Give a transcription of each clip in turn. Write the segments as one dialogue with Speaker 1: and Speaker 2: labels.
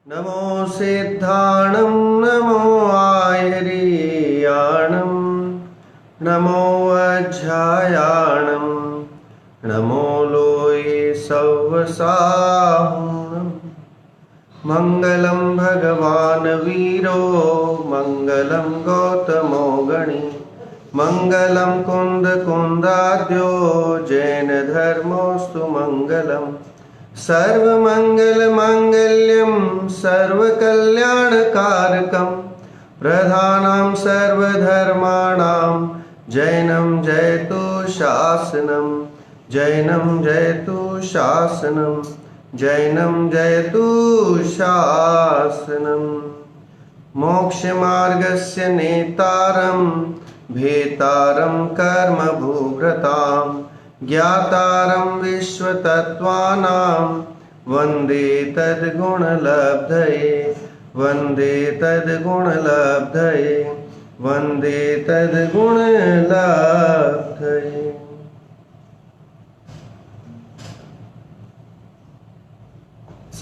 Speaker 1: नमो सिद्धाणं नमो आयर्याणं नमो अध्यायाणं नमो लोये सव्वसाहुणं मङ्गलं भगवान् वीरो मङ्गलं गौतमो गणी मङ्गलं कुन्दकुन्दाद्यो जैनधर्मोऽस्तु मङ्गलम् सर्वमङ्गलमाङ्गल्यं सर्वकल्याणकारकं प्रधानं सर्वधर्माणां जैनं जयतु शासनं जैनं जयतु शासनं जैनं जयतु शासनं मोक्षमार्गस्य नेतारं भेतारं कर्मभूभृताम् ज्ञातारं विश्वतत्त्वानां वन्दे तद्गुणलब्धये वन्दे तद्गुणलब्धये वन्दे तद्गुणलब्धये।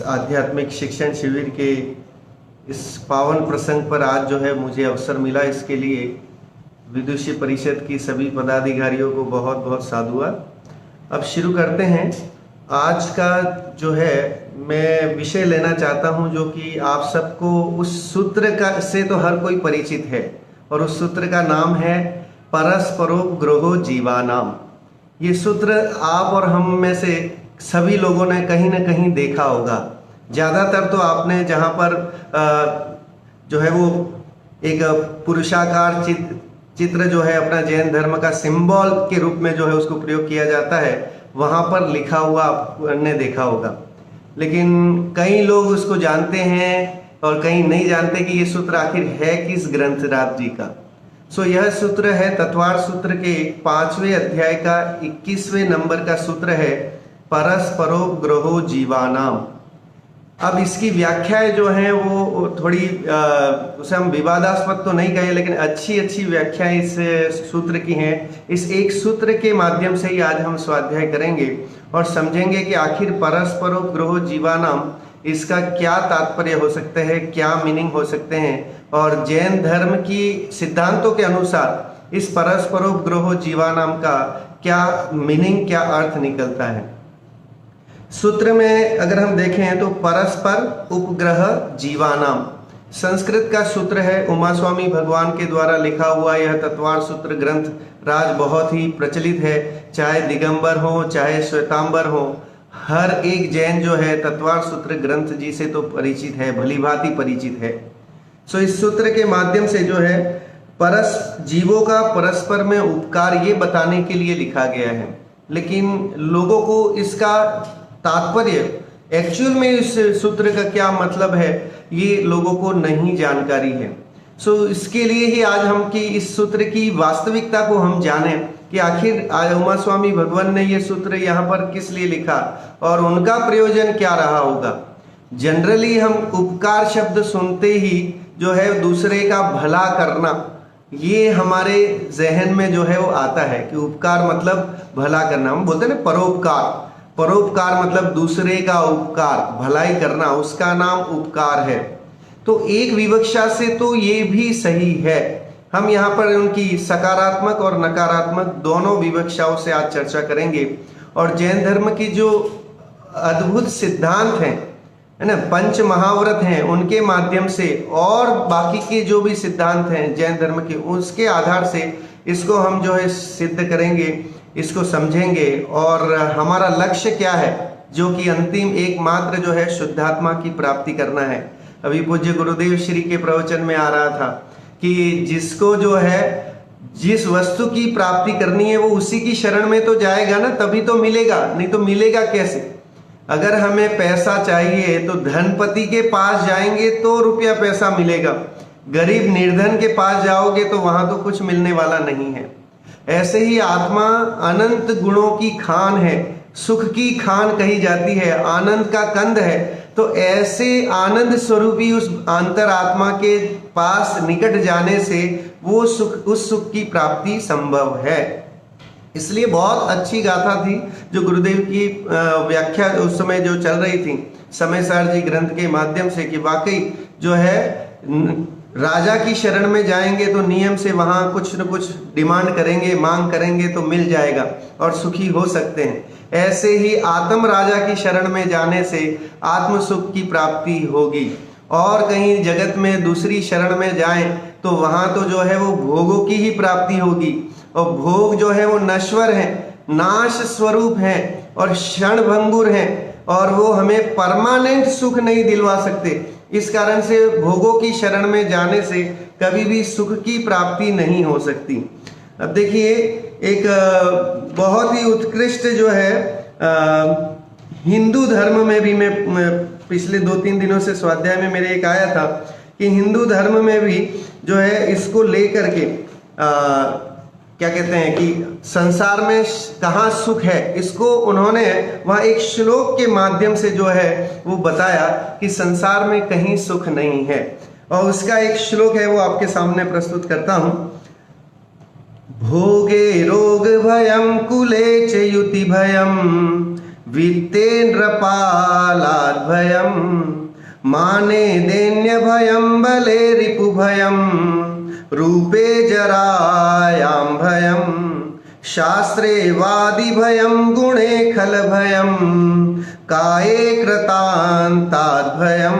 Speaker 1: आध्यात्मिक शिक्षण शिविर के इस पावन प्रसंग पर आज जो है मुझे अवसर मिला, इसके लिए विदुषी परिषद की सभी पदाधिकारियों को बहुत बहुत साधुवाद। अब शुरू करते हैं। आज का जो है मैं विषय लेना चाहता हूं जो कि आप सबको उस सूत्र का से तो हर कोई परिचित है, और उस सूत्र का नाम है परस्परोपग्रहो जीवानाम। ये सूत्र आप और हम में से सभी लोगों ने कहीं ना कहीं देखा होगा। ज़्यादातर तो आपने जहाँ पर जो है वो एक पुरुषाकार चित्र जो है अपना जैन धर्म का सिंबल के रूप में जो है उसको प्रयोग किया जाता है, वहाँ पर लिखा हुआ आपने देखा होगा। लेकिन कई लोग उसको जानते हैं और कई नहीं जानते कि ये सूत्र आखिर है किस ग्रंथराज जी का। यह सूत्र है तत्वार सूत्र के 5वें अध्याय का 21वें नंबर का सूत्र है, परस्परोपग्रहो जीवानाम। अब इसकी व्याख्याएं जो हैं वो थोड़ी उसे हम विवादास्पद तो नहीं कहें, लेकिन अच्छी व्याख्याएं इस सूत्र की हैं। इस एक सूत्र के माध्यम से ही आज हम स्वाध्याय करेंगे और समझेंगे कि आखिर परस्परोपग्रहो जीवानाम इसका क्या तात्पर्य हो सकते हैं, क्या मीनिंग हो सकते हैं, और जैन धर्म की सिद्धांतों के अनुसार इस परस्परोपग्रहो जीवानाम का क्या मीनिंग, क्या अर्थ निकलता है। सूत्र में अगर हम देखें तो परस्पर उपग्रह जीवानाम संस्कृत का सूत्र है। उमा स्वामी भगवान के द्वारा लिखा हुआ यह तत्वार सूत्र ग्रंथ राज बहुत ही प्रचलित है। चाहे दिगंबर हो चाहे श्वेतांबर हो, हर एक जैन जो है तत्वार सूत्र ग्रंथ जी से तो परिचित है, भली भांति परिचित है। इस सूत्र के माध्यम से जो है जीवों का परस्पर में उपकार ये बताने के लिए लिखा गया है, लेकिन लोगों को इसका तात्पर्य एक्चुअल में इस सूत्र का क्या मतलब है ये लोगों को नहीं जानकारी है। इसके लिए ही आज हम कि इस सूत्र की वास्तविकता को हम जाने कि आखिर उमा स्वामी भगवान ने ये सूत्र यहाँ पर किस लिए लिखा और उनका प्रयोजन क्या रहा होगा। जनरली हम उपकार शब्द सुनते ही जो है दूसरे का भला करना, ये हमारे जहन में जो है वो आता है कि उपकार मतलब भला करना। हम बोलते हैं ना परोपकार, परोपकार मतलब दूसरे का उपकार, भलाई करना, उसका नाम उपकार है। तो एक विवक्षा से तो ये भी सही है। हम यहाँ पर उनकी सकारात्मक और नकारात्मक दोनों विवक्षाओं से आज चर्चा करेंगे, और जैन धर्म की जो अद्भुत सिद्धांत हैं, है ना, पंच महाव्रत हैं, उनके माध्यम से और बाकी के जो भी सिद्धांत हैं जैन धर्म के, उसके आधार से इसको हम जो है सिद्ध करेंगे, इसको समझेंगे। और हमारा लक्ष्य क्या है, जो कि अंतिम एकमात्र जो है शुद्धात्मा की प्राप्ति करना है। अभी पूज्य गुरुदेव श्री के प्रवचन में आ रहा था कि जिसको जो है जिस वस्तु की प्राप्ति करनी है वो उसी की शरण में तो जाएगा ना, तभी तो मिलेगा, नहीं तो मिलेगा कैसे। अगर हमें पैसा चाहिए तो धनपति के पास जाएंगे तो रुपया पैसा मिलेगा, गरीब निर्धन के पास जाओगे तो वहां तो कुछ मिलने वाला नहीं है। ऐसे ही आत्मा अनंत गुणों की खान है, सुख की खान कही जाती है, आनंद का कंद है। तो ऐसे आनंद स्वरूपी उस अंतरात्मा के पास निकट जाने से वो सुख, उस सुख की प्राप्ति संभव है। इसलिए बहुत अच्छी गाथा थी जो गुरुदेव की व्याख्या उस समय जो चल रही थी, समयसार जी ग्रंथ के माध्यम से कि वाकई जो है राजा की शरण में जाएंगे तो नियम से वहां कुछ न कुछ डिमांड करेंगे, मांग करेंगे तो मिल जाएगा और सुखी हो सकते हैं। ऐसे ही आत्म राजा की शरण में जाने से आत्म सुख की प्राप्ति होगी। और कहीं जगत में दूसरी शरण में जाएं तो वहां तो जो है वो भोगों की ही प्राप्ति होगी, और भोग जो है वो नश्वर है, नाश स्वरूप है और क्षण भंगुर है, और वो हमें परमानेंट सुख नहीं दिलवा सकते। इस कारण से भोगों की शरण में जाने से कभी भी सुख की प्राप्ति नहीं हो सकती। अब देखिए, एक बहुत ही उत्कृष्ट जो है हिंदू धर्म में भी, मैं पिछले 2-3 दिनों से स्वाध्याय में मेरे एक आया था कि हिंदू धर्म में भी जो है इसको लेकर के क्या कहते हैं कि संसार में कहाँ सुख है, इसको उन्होंने वहाँ एक श्लोक के माध्यम से जो है वो बताया कि संसार में कहीं सुख नहीं है। और उसका एक श्लोक है, वो आपके सामने प्रस्तुत करता हूँ। भोगे रोग भयम कुले च युति भयम वित्तेन्द्र पालाद भयम माने दैन्य भयम बले रिपु भयम रूपे जरायाम भयम शास्त्रे वादि भयम गुणे खल भयम काये कृतान्ताद् भयम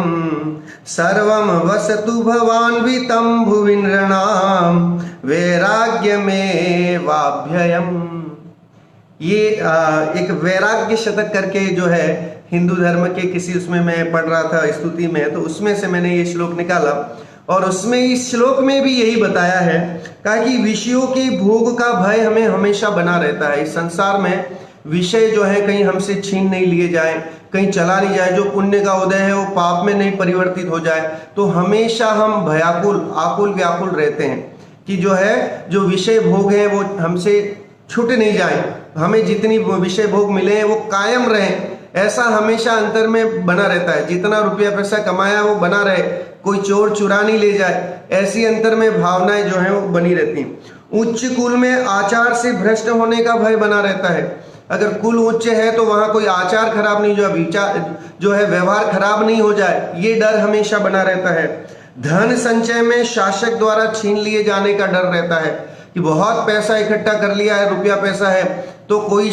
Speaker 1: सर्वम वसतु भवान्वितं भुवि नृणाम वैराग्यमेवाभ्ययम्। ये एक वैराग्य शतक करके जो है हिंदू धर्म के किसी उसमें मैं पढ़ रहा था स्तुति में, तो उसमें से मैंने ये श्लोक निकाला और उसमें इस श्लोक में भी यही बताया है, कहा कि विषयों के भोग का भय हमें हमेशा बना रहता है। इस संसार में विषय जो है कहीं हमसे छीन नहीं लिए जाए, कहीं चला नहीं जाए, जो पुण्य का उदय है वो पाप में नहीं परिवर्तित हो जाए, तो हमेशा हम भयाकुल आकुल व्याकुल रहते हैं कि जो है जो विषय भोग है वो हमसे छूट नहीं जाए, हमें जितनी विषय भोग मिले हैं वो कायम रहे, ऐसा हमेशा अंतर में बना रहता है। जितना रुपया पैसा कमाया वो बना रहे, कोई चोर चुरा नहीं ले जाए, ऐसी अंतर में भावनाएं जो है वो बनी रहती हैं। उच्च कुल में आचार से भ्रष्ट होने का भय बना रहता है। अगर कुल उच्च है तो वहां कोई आचार खराब नहीं, जो विचार जो है व्यवहार खराब नहीं हो जाए, ये डर हमेशा बना रहता है। धन संचय में शासक द्वारा छीन लिए जाने का डर रहता है कि बहुत पैसा इकट्ठा कर लिया है, रुपया पैसा है, तो कोई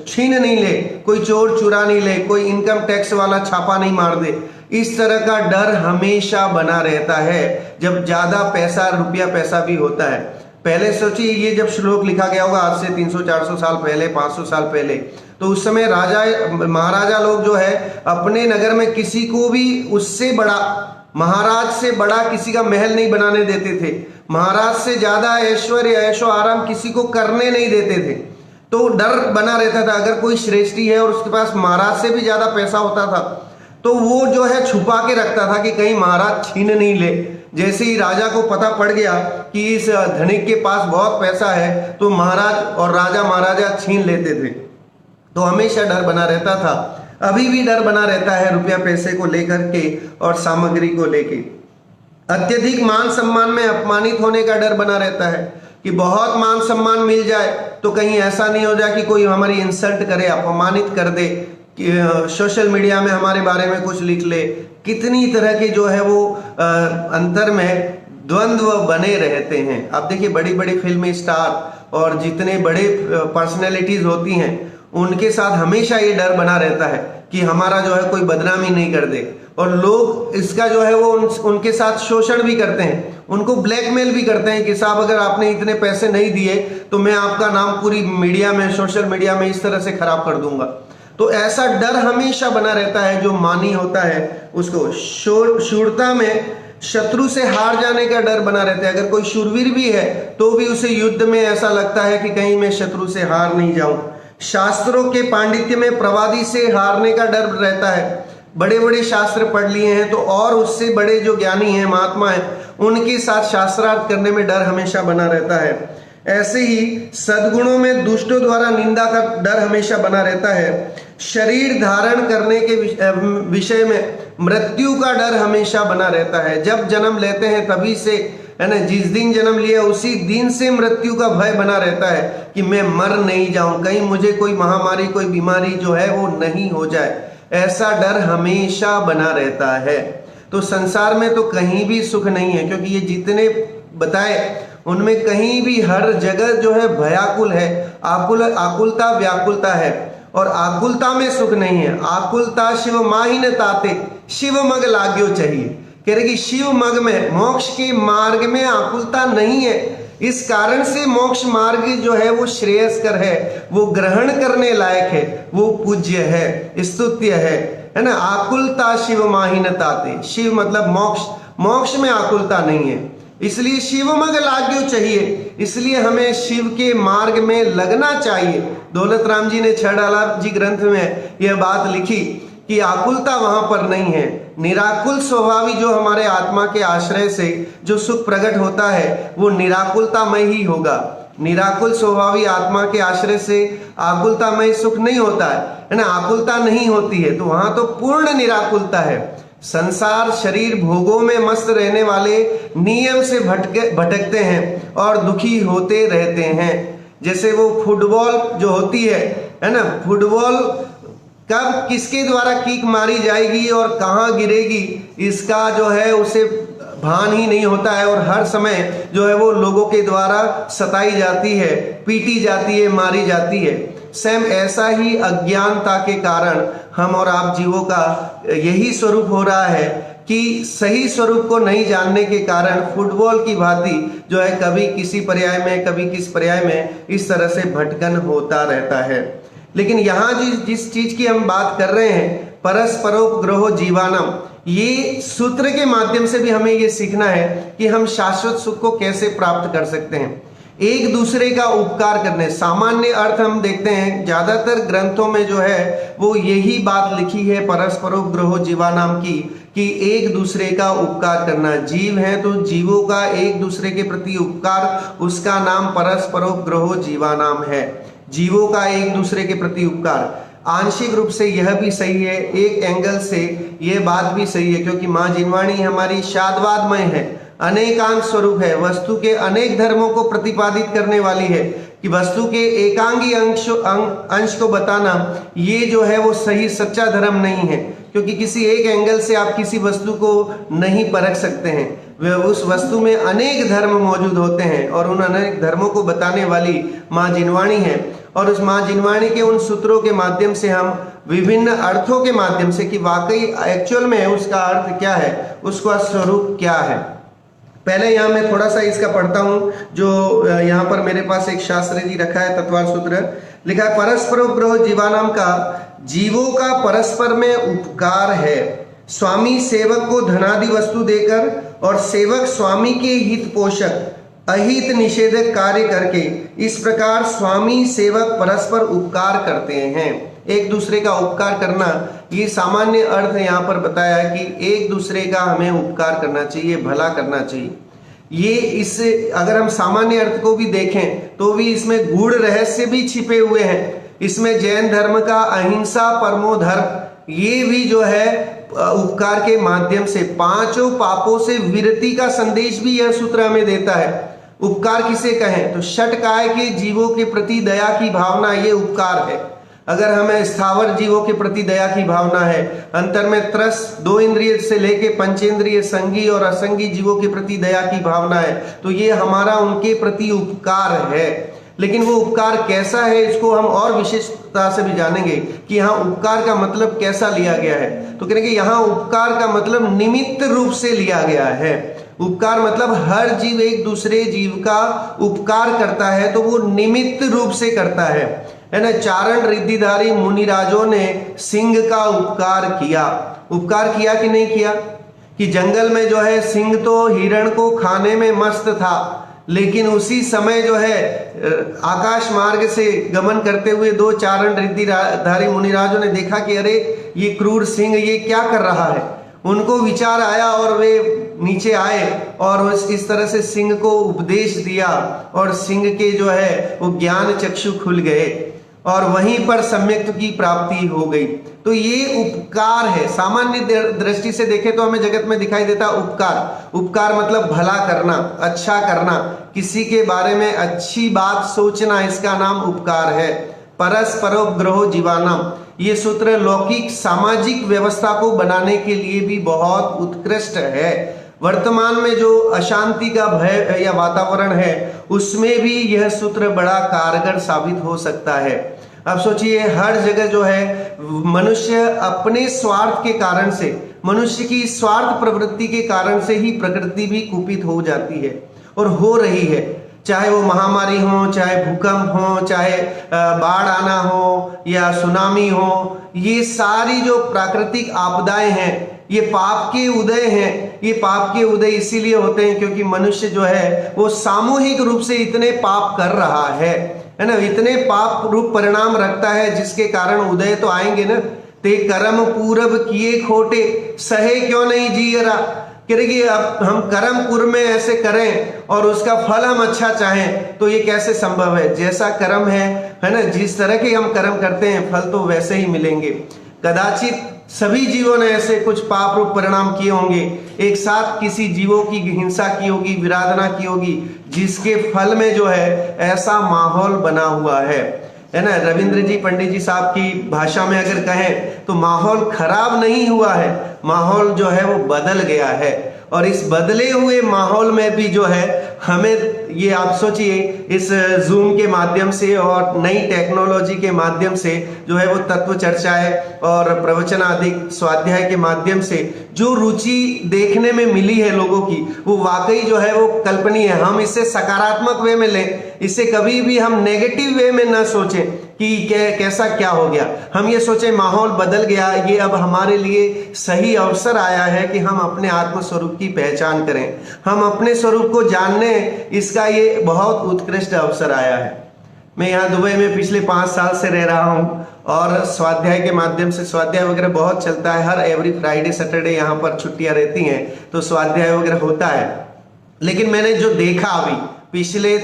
Speaker 1: छीन नहीं ले, कोई चोर चुरा नहीं ले, कोई इनकम टैक्स वाला छापा नहीं मार दे। इस तरह का डर हमेशा बना रहता है जब ज्यादा पैसा रुपया पैसा भी होता है। पहले सोचिए, ये जब श्लोक लिखा गया होगा आज से 300-400 साल पहले, 500 साल पहले, तो उस समय राजा महाराजा लोग जो है अपने नगर में किसी को भी उससे बड़ा, महाराज से बड़ा किसी का महल नहीं बनाने देते थे। महाराज से ज्यादा ऐश्वर्य ऐशो आराम किसी को करने नहीं देते थे। तो डर बना रहता था, अगर कोई श्रेष्ठी है और उसके पास महाराज से भी ज्यादा पैसा होता था तो वो जो है छुपा के रखता था कि कहीं महाराज छीन नहीं ले। जैसे ही राजा को पता पड़ गया कि इस धनिक के पास बहुत पैसा है तो महाराज और राजा महाराजा छीन लेते थे। तो हमेशा डर बना रहता था, अभी भी डर बना रहता है रुपया पैसे को लेकर के और सामग्री को लेके। अत्यधिक मान सम्मान में अपमानित होने का डर बना रहता है कि बहुत मान सम्मान मिल जाए तो कहीं ऐसा नहीं हो जाए कि कोई हमारी इंसल्ट करे, अपमानित कर दे, कि सोशल मीडिया में हमारे बारे में कुछ लिख ले। कितनी तरह के जो है वो अंतर में द्वंद्व बने रहते हैं। अब देखिए, बड़ी बड़ी फिल्मी स्टार और जितने बड़े पर्सनैलिटीज होती हैं उनके साथ हमेशा ये डर बना रहता है कि हमारा जो है कोई बदनामी नहीं कर दे, और लोग इसका जो है वो उनके साथ शोषण भी करते हैं, उनको ब्लैकमेल भी करते हैं कि साहब अगर आपने इतने पैसे नहीं दिए तो मैं आपका नाम पूरी मीडिया में, सोशल मीडिया में इस तरह से खराब कर दूंगा। तो ऐसा डर हमेशा बना रहता है। जो मानी होता है उसको शूरता में शत्रु से हार जाने का डर बना रहता है। अगर कोई शूरवीर भी है तो भी उसे युद्ध में ऐसा लगता है कि कहीं मैं शत्रु से हार नहीं जाऊं। शास्त्रों के पांडित्य में प्रवादी से हारने का डर रहता है। बड़े बड़े शास्त्र पढ़ लिए हैं तो और उससे बड़े जो ज्ञानी हैं, महात्मा हैं, उनके साथ शास्त्रार्थ करने में डर हमेशा बना रहता है। ऐसे ही सद्गुणों में दुष्टों द्वारा निंदा का डर हमेशा बना रहता है। शरीर धारण करने के विषय में मृत्यु का डर हमेशा बना रहता है। जब जन्म लेते हैं तभी से, है ना, जिस दिन जन्म लिया उसी दिन से मृत्यु का भय बना रहता है कि मैं मर नहीं जाऊं, कहीं मुझे कोई महामारी, कोई बीमारी जो है वो नहीं हो जाए। ऐसा डर हमेशा बना रहता है। तो संसार में तो कहीं भी सुख नहीं है, क्योंकि ये जितने बताए उनमें कहीं भी हर जगह जो है भयाकुल है, आकुलता व्याकुलता है, और आकुलता में सुख नहीं है। आकुलता शिव माहिन ताते, शिव मग लाग्यो चाहिए। कह रहे कि शिव मग में, मोक्ष के मार्ग में आकुलता नहीं है। इस कारण से मोक्ष मार्ग जो है वो श्रेयस्कर है, वो ग्रहण करने लायक है, वो पूज्य है, स्तुत्य है ना। आकुलता शिव माहिन ताते, शिव मतलब मोक्ष, मोक्ष में आकुलता नहीं है, इसलिए शिव मग लाग्यो चाहिए। इसलिए हमें शिव के मार्ग में लगना चाहिए। दौलत राम जी ने छह डाला जी ग्रंथ में यह बात लिखी कि आकुलता वहां पर नहीं है। निराकुल स्वभावी जो हमारे आत्मा के आश्रय से जो सुख प्रकट होता है वो निराकुलतामय ही होगा। निराकुल स्वभावी आत्मा के आश्रय से आकुलतामय सुख नहीं होता है ना, आकुलता नहीं होती है, तो वहां तो पूर्ण निराकुलता है। संसार शरीर भोगों में मस्त रहने वाले नियम से भटकते हैं और दुखी होते रहते हैं। जैसे वो फुटबॉल जो होती है ना, फुटबॉल कब किसके द्वारा किक मारी जाएगी और कहाँ गिरेगी इसका जो है उसे भान ही नहीं होता है, और हर समय जो है वो लोगों के द्वारा सताई जाती है, पीटी जाती है, मारी जाती है। सेम ऐसा ही अज्ञानता के कारण हम और आप जीवों का यही स्वरूप हो रहा है कि सही स्वरूप को नहीं जानने के कारण फुटबॉल की भांति जो है कभी किसी पर्याय में, कभी किस पर्याय में इस तरह से भटकन होता रहता है। लेकिन यहाँ जिस चीज की हम बात कर रहे हैं, परस्परोपग्रहो जीवानम, ये सूत्र के माध्यम से भी हमें ये सीखना है कि हम शाश्वत सुख को कैसे प्राप्त कर सकते हैं। एक दूसरे का उपकार करने, सामान्य अर्थ हम देखते हैं ज्यादातर ग्रंथों में जो है वो यही बात लिखी है परस्परोपग्रहो जीवानाम की, कि एक दूसरे का उपकार करना। जीव है तो जीवों का एक दूसरे के प्रति उपकार, उसका नाम परस्परोपग्रहो जीवानाम है। जीवों का एक दूसरे के प्रति उपकार आंशिक रूप से यह भी सही है, एक एंगल से यह बात भी सही है, क्योंकि माँ जिनवाणी हमारी शादवादमय है, अनेकांग स्वरूप है, वस्तु के अनेक धर्मों को प्रतिपादित करने वाली है, कि वस्तु के एकांगी अंश को बताना ये जो है वो सही सच्चा धर्म नहीं है, क्योंकि किसी एक एंगल से आप किसी वस्तु को नहीं परख सकते हैं। वे उस वस्तु में अनेक धर्म मौजूद होते हैं और उन अनेक धर्मों को बताने वाली माँ जिनवाणी है, और उस माँ जिनवाणी के उन सूत्रों के माध्यम से हम विभिन्न अर्थों के माध्यम से कि वाकई एक्चुअल में उसका अर्थ क्या है, उसका स्वरूप क्या है। पहले यहाँ मैं थोड़ा सा इसका पढ़ता हूँ, जो यहाँ पर मेरे पास एक शास्त्री जी रखा है, तत्वार सूत्र लिखा है, परस्परोपग्रहो जीवानाम का जीवों का परस्पर में उपकार है। स्वामी सेवक को धनादि वस्तु देकर और सेवक स्वामी के हित पोषक अहित निषेधक कार्य करके, इस प्रकार स्वामी सेवक परस्पर उपकार करते हैं। एक दूसरे का उपकार करना, ये सामान्य अर्थ यहाँ पर बताया है कि एक दूसरे का हमें उपकार करना चाहिए, भला करना चाहिए। ये इससे अगर हम सामान्य अर्थ को भी देखें तो भी इसमें गूढ़ रहस्य भी छिपे हुए हैं। इसमें जैन धर्म का अहिंसा परमो धर्म, ये भी जो है उपकार के माध्यम से पांचों पापों से विरति का संदेश भी यह सूत्र हमें देता है। उपकार किसे कहें तो षटकाय के जीवों के प्रति दया की भावना, ये उपकार है। अगर हमें स्थावर जीवों के प्रति दया की भावना है, अंतर में त्रस, 2 इंद्रिय से लेके पंचेंद्रिय संगी और असंगी जीवों के प्रति दया की भावना है, तो ये हमारा उनके प्रति उपकार है। लेकिन वो उपकार कैसा है इसको हम और विशेषता से भी जानेंगे कि यहाँ उपकार का मतलब कैसा लिया गया है। तो कहेंगे यहाँ उपकार का मतलब निमित्त रूप से लिया गया है। उपकार मतलब हर जीव एक दूसरे जीव का उपकार करता है तो वो निमित्त रूप से करता है ना। चारण रिद्धिधारी मुनिराजों ने सिंह का उपकार किया। उपकार किया कि नहीं किया? कि जंगल में जो है सिंह तो हिरण को खाने में मस्त था, लेकिन उसी समय जो है आकाश मार्ग से गमन करते हुए 2 चारण रिद्धिधारी मुनिराजों ने देखा कि अरे ये क्रूर सिंह ये क्या कर रहा है। उनको विचार आया और वे नीचे आए और इस तरह से सिंह को उपदेश दिया और सिंह के जो है वो ज्ञान चक्षु खुल गए और वहीं पर सम्यक्त्व की प्राप्ति हो गई। तो ये उपकार है। सामान्य दृष्टि से देखें तो हमें जगत में दिखाई देता उपकार। उपकार मतलब भला करना, अच्छा करना, किसी के बारे में अच्छी बात सोचना, इसका नाम उपकार है। परस्परोपग्रहो जीवानाम, ये सूत्र लौकिक सामाजिक व्यवस्था को बनाने के लिए भी बहुत उत्कृष्ट है। वर्तमान में जो अशांति का भय या वातावरण है उसमें भी यह सूत्र बड़ा कारगर साबित हो सकता है। अब सोचिए, हर जगह जो है मनुष्य अपने स्वार्थ के कारण से, मनुष्य की स्वार्थ प्रवृत्ति के कारण से ही प्रकृति भी कुपित हो जाती है और हो रही है। चाहे वो महामारी हो, चाहे भूकंप हो, चाहे बाढ़ आना हो या सुनामी हो, ये सारी जो प्राकृतिक आपदाएं हैं ये पाप के उदय हैं। ये पाप के उदय इसीलिए होते हैं क्योंकि मनुष्य जो है वो सामूहिक रूप से इतने पाप कर रहा है ना, इतने पाप रूप परिणाम रखता है जिसके कारण उदय तो आएंगे ना। ते कर्म पूरब किए खोटे, सहे क्यों नहीं जियरा। करेगी अब हम कर्म पूर्व में ऐसे करें और उसका फल हम अच्छा चाहें तो ये कैसे संभव है। जैसा कर्म है ना, जिस तरह के हम कर्म करते हैं फल तो वैसे ही मिलेंगे। कदाचित सभी जीवों ने ऐसे कुछ पाप रूप परिणाम किए होंगे, एक साथ किसी जीवों की हिंसा की होगी, विराधना की होगी, जिसके फल में जो है ऐसा माहौल बना हुआ है ना। रविंद्र जी पंडित जी साहब की भाषा में अगर कहें तो माहौल खराब नहीं हुआ है, माहौल जो है वो बदल गया है। और इस बदले हुए माहौल में भी जो है हमें, ये आप सोचिए, इस जूम के माध्यम से और नई टेक्नोलॉजी के माध्यम से जो है वो तत्व चर्चाएं और प्रवचन आदि स्वाध्याय के माध्यम से जो रुचि देखने में मिली है लोगों की, वो वाकई जो है वो कल्पनीय है। हम इसे सकारात्मक वे में लें, इसे कभी भी हम नेगेटिव वे में ना सोचें कि कैसा क्या हो गया। हम ये सोचें माहौल बदल गया, ये अब हमारे लिए सही अवसर आया है कि हम अपने आत्म स्वरूप की पहचान करें, हम अपने स्वरूप को जानने, इसका ये बहुत उत्कृष्ट अवसर आया है। मैं यहाँ दुबई में पिछले 5 साल से रह रहा हूँ और स्वाध्याय के माध्यम से स्वाध्याय वगैरह बहुत चलता है। हर एवरी फ्राइडे सैटरडे यहाँ पर छुट्टियाँ रहती हैं तो स्वाध्याय वगैरह होता है। लेकिन मैंने जो देखा अभी पिछले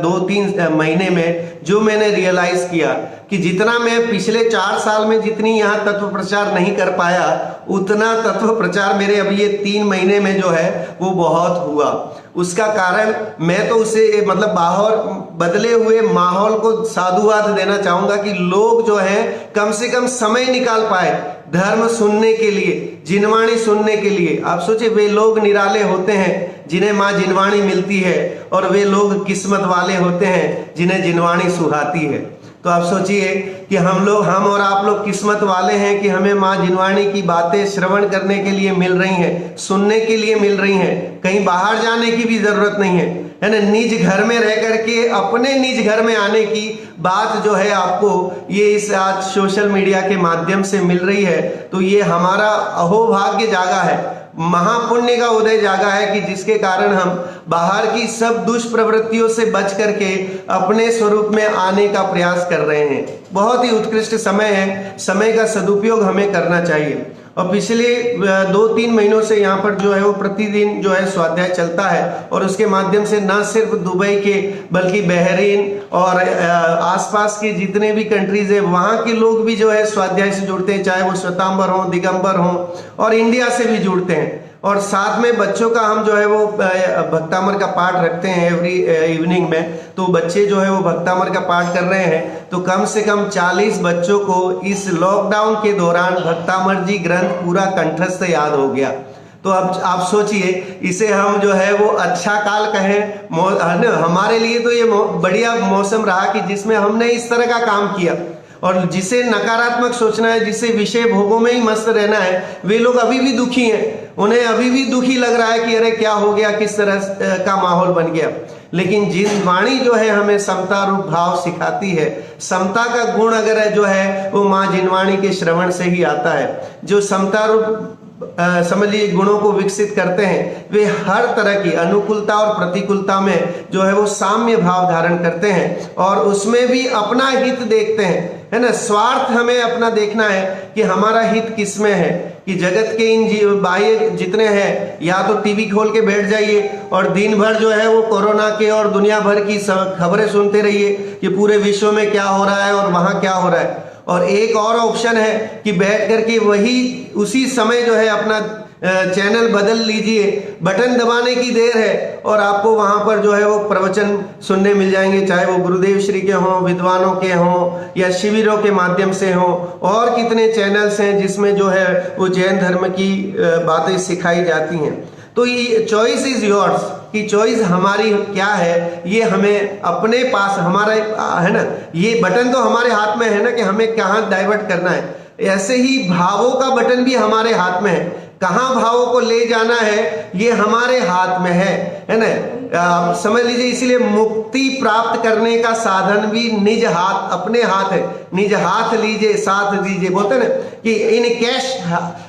Speaker 1: 2-3 महीने में, जो मैंने रियलाइज किया कि जितना मैं पिछले 4 साल में जितनी यहाँ तत्व प्रचार नहीं कर पाया, उतना तत्व प्रचार मेरे अभी ये 3 महीने में जो है वो बहुत हुआ। उसका कारण मैं तो उसे मतलब बाहर बदले हुए माहौल को साधुवाद देना चाहूंगा कि लोग जो है कम से कम समय निकाल पाए धर्म सुनने के लिए, जिनवाणी सुनने के लिए। आप सोचिए, वे लोग निराले होते हैं जिन्हें माँ जिनवाणी मिलती है और वे लोग किस्मत वाले होते हैं जिन्हें जिनवाणी सुहाती है। तो आप सोचिए कि हम और आप लोग किस्मत वाले हैं कि हमें माँ जिनवाणी की बातें श्रवण करने के लिए मिल रही हैं, सुनने के लिए मिल रही हैं। कहीं बाहर जाने की भी जरूरत नहीं है ना। निज घर में रह करके अपने निज घर में आने की बात जो है आपको ये इस आज सोशल मीडिया के माध्यम से मिल रही है। तो ये हमारा अहोभाग्य जागा है, महापुण्य का उदय जागा है कि जिसके कारण हम बाहर की सब दुष्प्रवृत्तियों से बच करके अपने स्वरूप में आने का प्रयास कर रहे हैं। बहुत ही उत्कृष्ट समय है, समय का सदुपयोग हमें करना चाहिए। और पिछले 2-3 महीनों से यहाँ पर जो है वो प्रतिदिन जो है स्वाध्याय चलता है और उसके माध्यम से न सिर्फ दुबई के बल्कि बहरीन और आसपास के जितने भी कंट्रीज है वहाँ के लोग भी जो है स्वाध्याय से जुड़ते हैं, चाहे वो श्वेतांबर हो, दिगंबर हो, और इंडिया से भी जुड़ते हैं। और साथ में बच्चों का हम जो है वो भक्तामर का पाठ रखते हैं एवरी इवनिंग में। तो बच्चे जो है वो भक्तामर का पाठ कर रहे हैं। तो कम से कम 40 बच्चों को इस लॉकडाउन के दौरान भक्तामर जी ग्रंथ पूरा कंठस्थ याद हो गया। तो अब आप सोचिए, इसे हम जो है वो अच्छा काल कहें, हमारे लिए तो ये बढ़िया मौसम रहा कि जिसमें हमने इस तरह का काम किया। और जिसे नकारात्मक सोचना है, जिसे विषय भोगों में ही मस्त रहना है, वे लोग अभी भी दुखी हैं। उन्हें अभी भी दुखी लग रहा है कि अरे क्या हो गया, किस तरह का माहौल बन गया। लेकिन जिन वाणी जो है हमें समता रूप भाव सिखाती है, समता का गुण अगर जो है वो माँ जिनवाणी के श्रवण से ही आता है। जो समता रूप समझिए गुणों को विकसित करते हैं, वे हर तरह की अनुकूलता और प्रतिकूलता में जो है वो साम्य भाव धारण करते हैं और उसमें भी अपना हित देखते हैं, है ना। स्वार्थ हमें अपना देखना है कि हमारा हित किसमें है, कि जगत के इन बाह्य जितने हैं, या तो टीवी खोल के बैठ जाइए और दिन भर जो है वो कोरोना के और दुनिया भर की खबरें सुनते रहिए कि पूरे विश्व में क्या हो रहा है और वहाँ क्या हो रहा है। और एक और ऑप्शन है कि बैठ करके वही उसी समय जो है अपना चैनल बदल लीजिए, बटन दबाने की देर है और आपको वहां पर जो है वो प्रवचन सुनने मिल जाएंगे, चाहे वो गुरुदेव श्री के हों, विद्वानों के हों या शिविरों के माध्यम से हों। और कितने चैनल्स हैं जिसमें जो है वो जैन धर्म की बातें सिखाई जाती हैं। तो ये चॉइस इज योर्स, कि चॉइस हमारी क्या है ये हमें अपने पास हमारा है ना, ये बटन तो हमारे हाथ में है ना कि हमें कहाँ डाइवर्ट करना है। ऐसे ही भावों का बटन भी हमारे हाथ में है, कहाँ भावों को ले जाना है ये हमारे हाथ में है ना। समझ लीजिए, इसीलिए मुक्ति प्राप्त करने का साधन भी निज हाथ, अपने हाथ है। निज हाथ लीजिए साथ दीजिए, बोलते ना कि इन कैश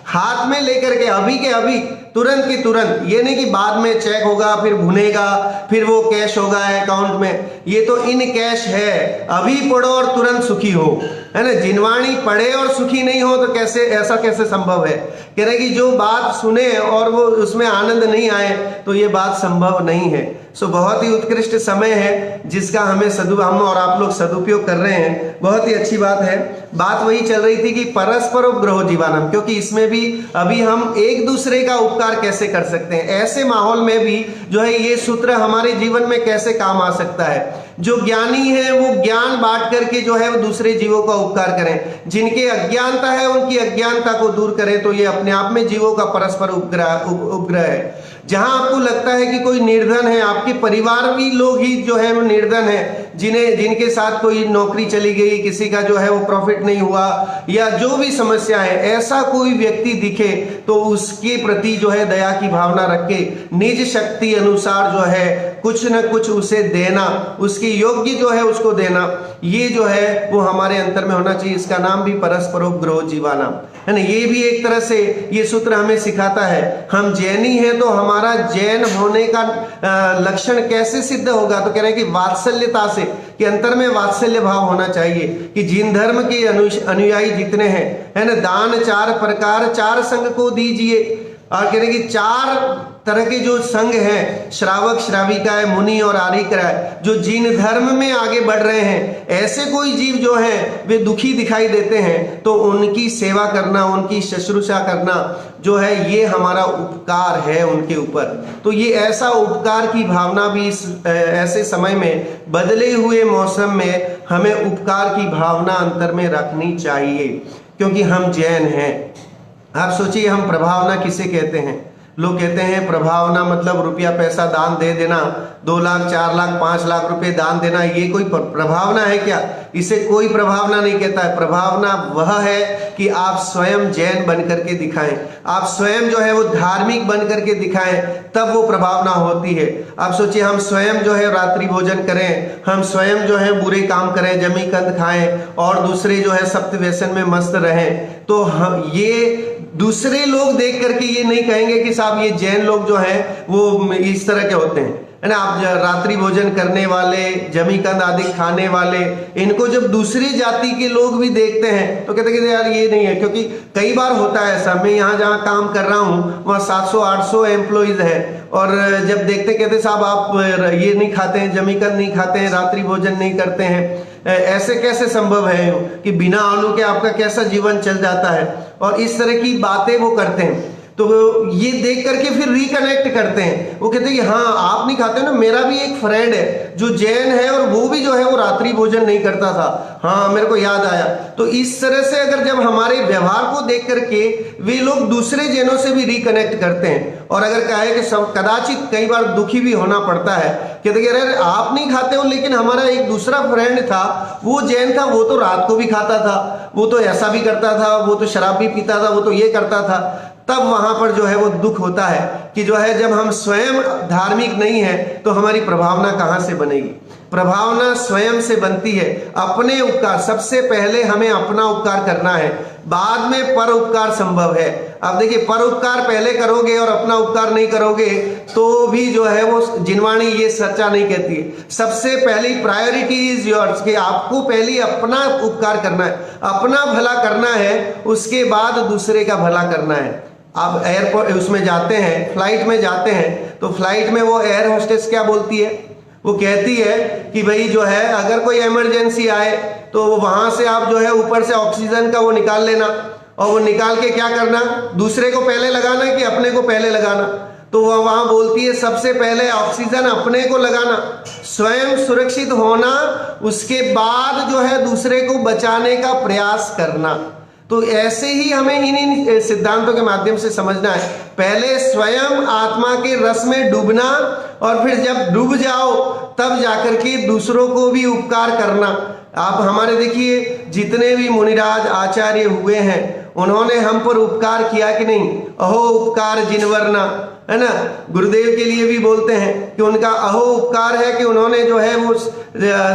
Speaker 1: हाथ में लेकर के अभी के अभी, तुरंत की तुरंत, ये नहीं कि बाद में चेक होगा फिर भुनेगा फिर वो कैश होगा अकाउंट में। ये तो इन कैश है, अभी पढ़ो और तुरंत सुखी हो, है ना। जिनवाणी पढ़े और सुखी नहीं हो तो कैसे, ऐसा कैसे संभव है। कह रहे कि जो बात सुने और वो उसमें आनंद नहीं आए तो ये बात संभव नहीं है। सो बहुत ही उत्कृष्ट समय है जिसका हमें हम और आप लोग सदुपयोग कर रहे हैं, बहुत ही अच्छी बात है। बात वही चल रही थी कि परस्पर उपग्रह जीवानम, क्योंकि इसमें भी अभी हम एक दूसरे का उपकार कैसे कर सकते हैं, ऐसे माहौल में भी जो है ये सूत्र हमारे जीवन में कैसे काम आ सकता है। जो ज्ञानी है वो ज्ञान बांट करके जो है वो दूसरे जीवों का उपकार करें, जिनके अज्ञानता है उनकी अज्ञानता को दूर करें, तो ये अपने आप में जीवों का परस्पर उपग्रह है। जहां आपको लगता है कि कोई निर्धन है, आपके परिवार भी लोग ही जो है वो निर्धन है, जिनके साथ कोई नौकरी चली गई, किसी का जो है वो प्रॉफिट नहीं हुआ या जो भी समस्या है, ऐसा कोई व्यक्ति दिखे तो उसके प्रति जो है दया की भावना रख के निज शक्ति अनुसार जो है कुछ न कुछ उसे देना, उसकी योग्य जो है उसको देना, ये जो है वो हमारे अंतर में होना चाहिए। इसका नाम भी परस्परोपग्रह जीवाना है ना। ये भी एक तरह से ये सूत्र हमें सिखाता है। हम जैनी हैं तो हमारा जैन होने का लक्षण कैसे सिद्ध होगा, तो कह रहे हैं कि वात्सल्यता से, कि अंतर में वात्सल्य भाव होना चाहिए, कि जिन धर्म के अनुयायी जितने हैं, है ना, दान 4 प्रकार 4 संघ को दीजिए। और कह रहे कि 4 तरह के जो संघ हैं, श्रावक श्राविकाएं, मुनि और आर्यिकाएं, जो जिन धर्म में आगे बढ़ रहे हैं, ऐसे कोई जीव जो हैं वे दुखी दिखाई देते हैं तो उनकी सेवा करना, उनकी शुश्रूषा करना जो है ये हमारा उपकार है उनके ऊपर। तो ये ऐसा उपकार की भावना भी इस ऐसे समय में, बदले हुए मौसम में हमें उपकार की भावना अंतर में रखनी चाहिए, क्योंकि हम जैन हैं। आप सोचिए, हम प्रभावना किसे कहते हैं? लोग कहते हैं प्रभावना मतलब रुपया पैसा दान दे देना, 2 लाख 4 लाख 5 लाख रुपए दान देना, ये कोई प्रभावना है क्या? इसे कोई प्रभावना नहीं कहता है। प्रभावना वह है कि आप स्वयं जैन बन करके दिखाएं, आप स्वयं जो है वो धार्मिक बन करके दिखाएं, तब वो प्रभावना होती है। आप सोचिए, हम स्वयं जो है रात्रि भोजन करें, हम स्वयं जो है बुरे काम करें, जमी कंद खाएं और दूसरे जो है सप्त व्यसन में मस्त रहें, तो हम ये दूसरे लोग देख करके ये नहीं कहेंगे कि साहब ये जैन लोग जो हैं वो इस तरह के होते हैं, है ना। आप रात्रि भोजन करने वाले, जमी कंद आदि खाने वाले, इनको जब दूसरी जाति के लोग भी देखते हैं तो कहते हैं कि यार ये नहीं है। क्योंकि कई बार होता है ऐसा, मैं यहाँ जहाँ काम कर रहा हूँ वहाँ 700-800 एम्प्लॉइज हैं, और जब देखते कहते साहब आप ये नहीं खाते हैं, जमी कंद नहीं खाते हैं, रात्रि भोजन नहीं करते हैं, ऐसे कैसे संभव है कि बिना आलू के आपका कैसा जीवन चल जाता है, और इस तरह की बातें वो करते हैं। तो ये देख करके फिर रिकनेक्ट करते हैं, वो कहते हैं कि हाँ आप नहीं खाते ना, मेरा भी एक फ्रेंड है जो जैन है और वो भी जो है वो रात्रि भोजन नहीं करता था, हाँ मेरे को याद आया। तो इस तरह से अगर जब हमारे व्यवहार को देख करके वे लोग दूसरे जैनों से भी रिकनेक्ट करते हैं, और अगर कहे कि कदाचित कई बार दुखी भी होना पड़ता है, कहते कि अरे आप नहीं खाते हो लेकिन हमारा एक दूसरा फ्रेंड था वो जैन था, वो तो रात को भी खाता था, वो तो ऐसा भी करता था, वो तो शराब भी पीता था, वो तो ये करता था। तब वहां पर जो है वो दुख होता है कि जो है जब हम स्वयं धार्मिक नहीं है तो हमारी प्रभावना कहां से बनेगी। प्रभावना स्वयं से बनती है, अपने उपकार। सबसे पहले हमें अपना उपकार करना है, बाद में पर उपकार संभव है। अब देखिए, पर उपकार पहले करोगे और अपना उपकार नहीं करोगे तो भी जो है वो जिनवाणी ये सच्चा नहीं कहती है। सबसे पहली प्रायोरिटी इज योर्स, कि आपको पहले अपना उपकार करना है, अपना भला करना है, उसके बाद दूसरे का भला करना है। आप एयरपोर्ट उसमें जाते हैं, फ्लाइट में जाते हैं, तो फ्लाइट में वो एयर होस्टेस क्या बोलती है? वो कहती है कि भाई जो है अगर कोई इमरजेंसी आए तो वहां से आप जो है ऊपर से ऑक्सीजन का वो निकाल लेना, और वो निकाल के क्या करना, दूसरे को पहले लगाना कि अपने को पहले लगाना। तो वह वहां बोलती है सबसे पहले ऑक्सीजन अपने को लगाना, स्वयं सुरक्षित होना, उसके बाद जो है दूसरे को बचाने का प्रयास करना। तो ऐसे ही हमें इन सिद्धांतों के माध्यम से समझना है, पहले स्वयं आत्मा के रस में डूबना और फिर जब डूब जाओ तब जाकर के दूसरों को भी उपकार करना। आप हमारे देखिए जितने भी मुनिराज आचार्य हुए हैं उन्होंने हम पर उपकार किया कि नहीं, अहो उपकार जिनवरना, है ना। गुरुदेव के लिए भी बोलते हैं कि उनका अहो उपकार है कि उन्होंने जो है वो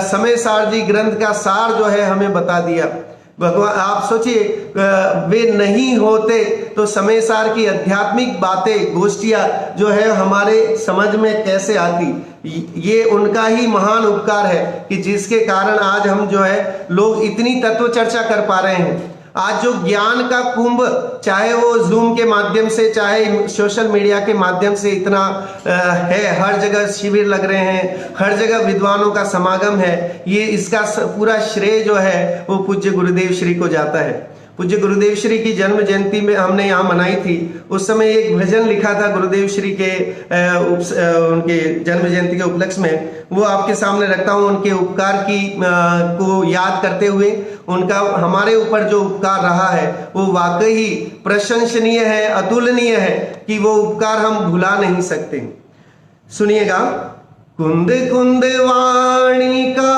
Speaker 1: समय सार जी ग्रंथ का सार जो है हमें बता दिया। भगवान आप सोचिए वे नहीं होते तो समय सार की आध्यात्मिक बातें गोष्ठियां जो है हमारे समझ में कैसे आती। ये उनका ही महान उपकार है कि जिसके कारण आज हम जो है लोग इतनी तत्व चर्चा कर पा रहे हैं। आज जो ज्ञान का कुंभ, चाहे वो जूम के माध्यम से चाहे सोशल मीडिया के माध्यम से इतना है, हर जगह शिविर लग रहे हैं, हर जगह विद्वानों का समागम है, ये इसका पूरा श्रेय जो है वो पूज्य गुरुदेव श्री को जाता है। पूज्य गुरुदेव श्री की जन्म जयंती में हमने यहाँ मनाई थी, उस समय एक भजन लिखा था गुरुदेव श्री के उनके जन्म जयंती के उपलक्ष्य में, वो आपके सामने रखता हूँ। उनके उपकार की को याद करते हुए उनका हमारे ऊपर जो उपकार रहा है वो वाकई प्रशंसनीय है, अतुलनीय है कि वो उपकार हम भुला नहीं सकते। सुनिएगा, कुंद कुंद वाणी का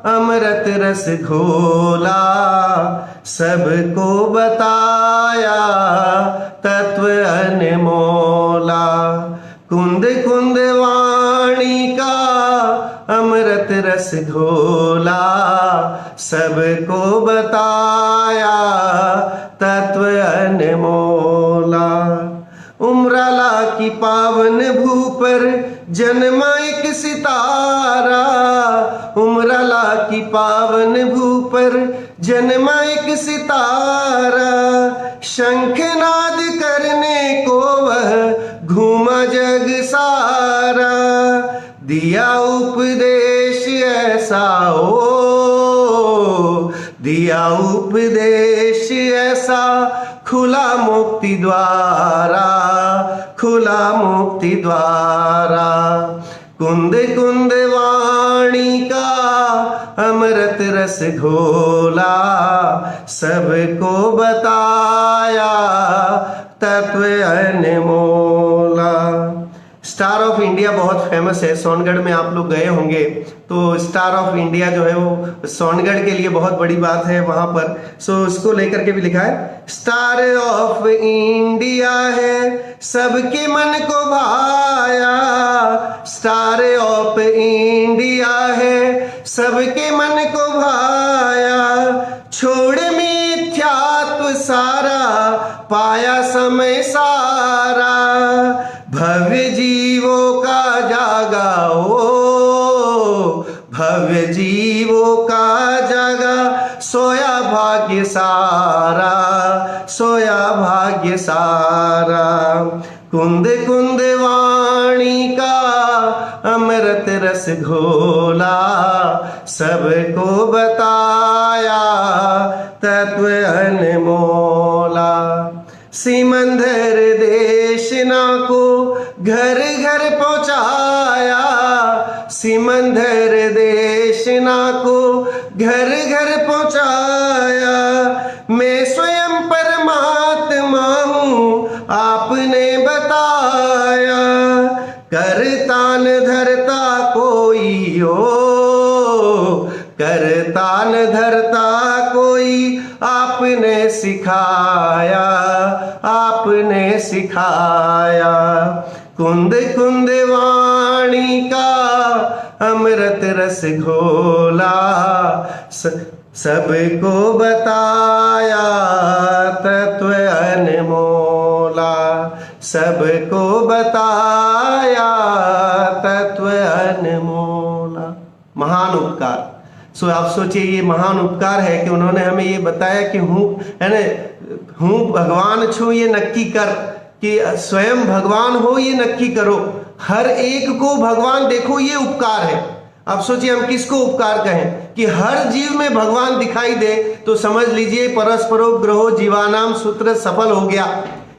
Speaker 1: अमृत रस घोला, सबको बताया तत्व अनमोला। कुंद कुंद वाणी का अमृत रस घोला, सबको बताया तत्व अनमोला। उमराला की पावन भू पर जन्मा एक सितारा, उमराला की पावन भू पर जन्मा एक सितारा। शंखनाद करने को वह घूमा जग सारा, दिया उपदेश ऐसा दिया उपदेश ऐसा, खुला मुक्ति द्वारा, खुला मुक्ति द्वारा। कुंद कुंद वाणी का अमृत रस घोला, सबको बताया तत्व अनमोला। स्टार ऑफ इंडिया बहुत फेमस है, सोनगढ़ में आप लोग गए होंगे, तो स्टार ऑफ इंडिया जो है वो सोनगढ़ के लिए बहुत बड़ी बात है वहां पर। सो उसको लेकर के भी लिखा है, स्टार ऑफ इंडिया है सबके मन को भाया, स्टार ऑफ इंडिया है सबके मन को भाया। छोड़ मिथ्यात्व सारा, पाया समय सारा, भव्य जीवों का जागा भव्य जीवों का जागा, सोया भाग्य सारा, सोया भाग्य सारा। कुंद कुंद वाणी का अमृत रस घोला, सबको बताया तत्व अनमोला। सिमंदर देशना को घर घर पहुंचाया, सिमंदर देशना को घर घर पहुंचाया। मैं स्वयं परमात्मा हूँ आपने बताया, करता न धरता कोई करता न धरता कोई, आपने सिखाया, आपने सिखाया। कुंद कुंद वाणी का अमृत रस घोला, सबको बताया तत्व अनमोला, सबको बताया तत्व अनमोला। महान उपकार। सो आप सोचिए ये महान उपकार है कि उन्होंने हमें ये बताया कि हूँ है ना, हूँ भगवान छू ये नक्की कर, कि स्वयं भगवान हो ये नक्की करो, हर एक को भगवान देखो ये उपकार है। आप सोचिए हम किसको उपकार कहें कि हर जीव में भगवान दिखाई दे तो समझ लीजिए परस्परोग्रहो जीवानाम सूत्र सफल हो गया,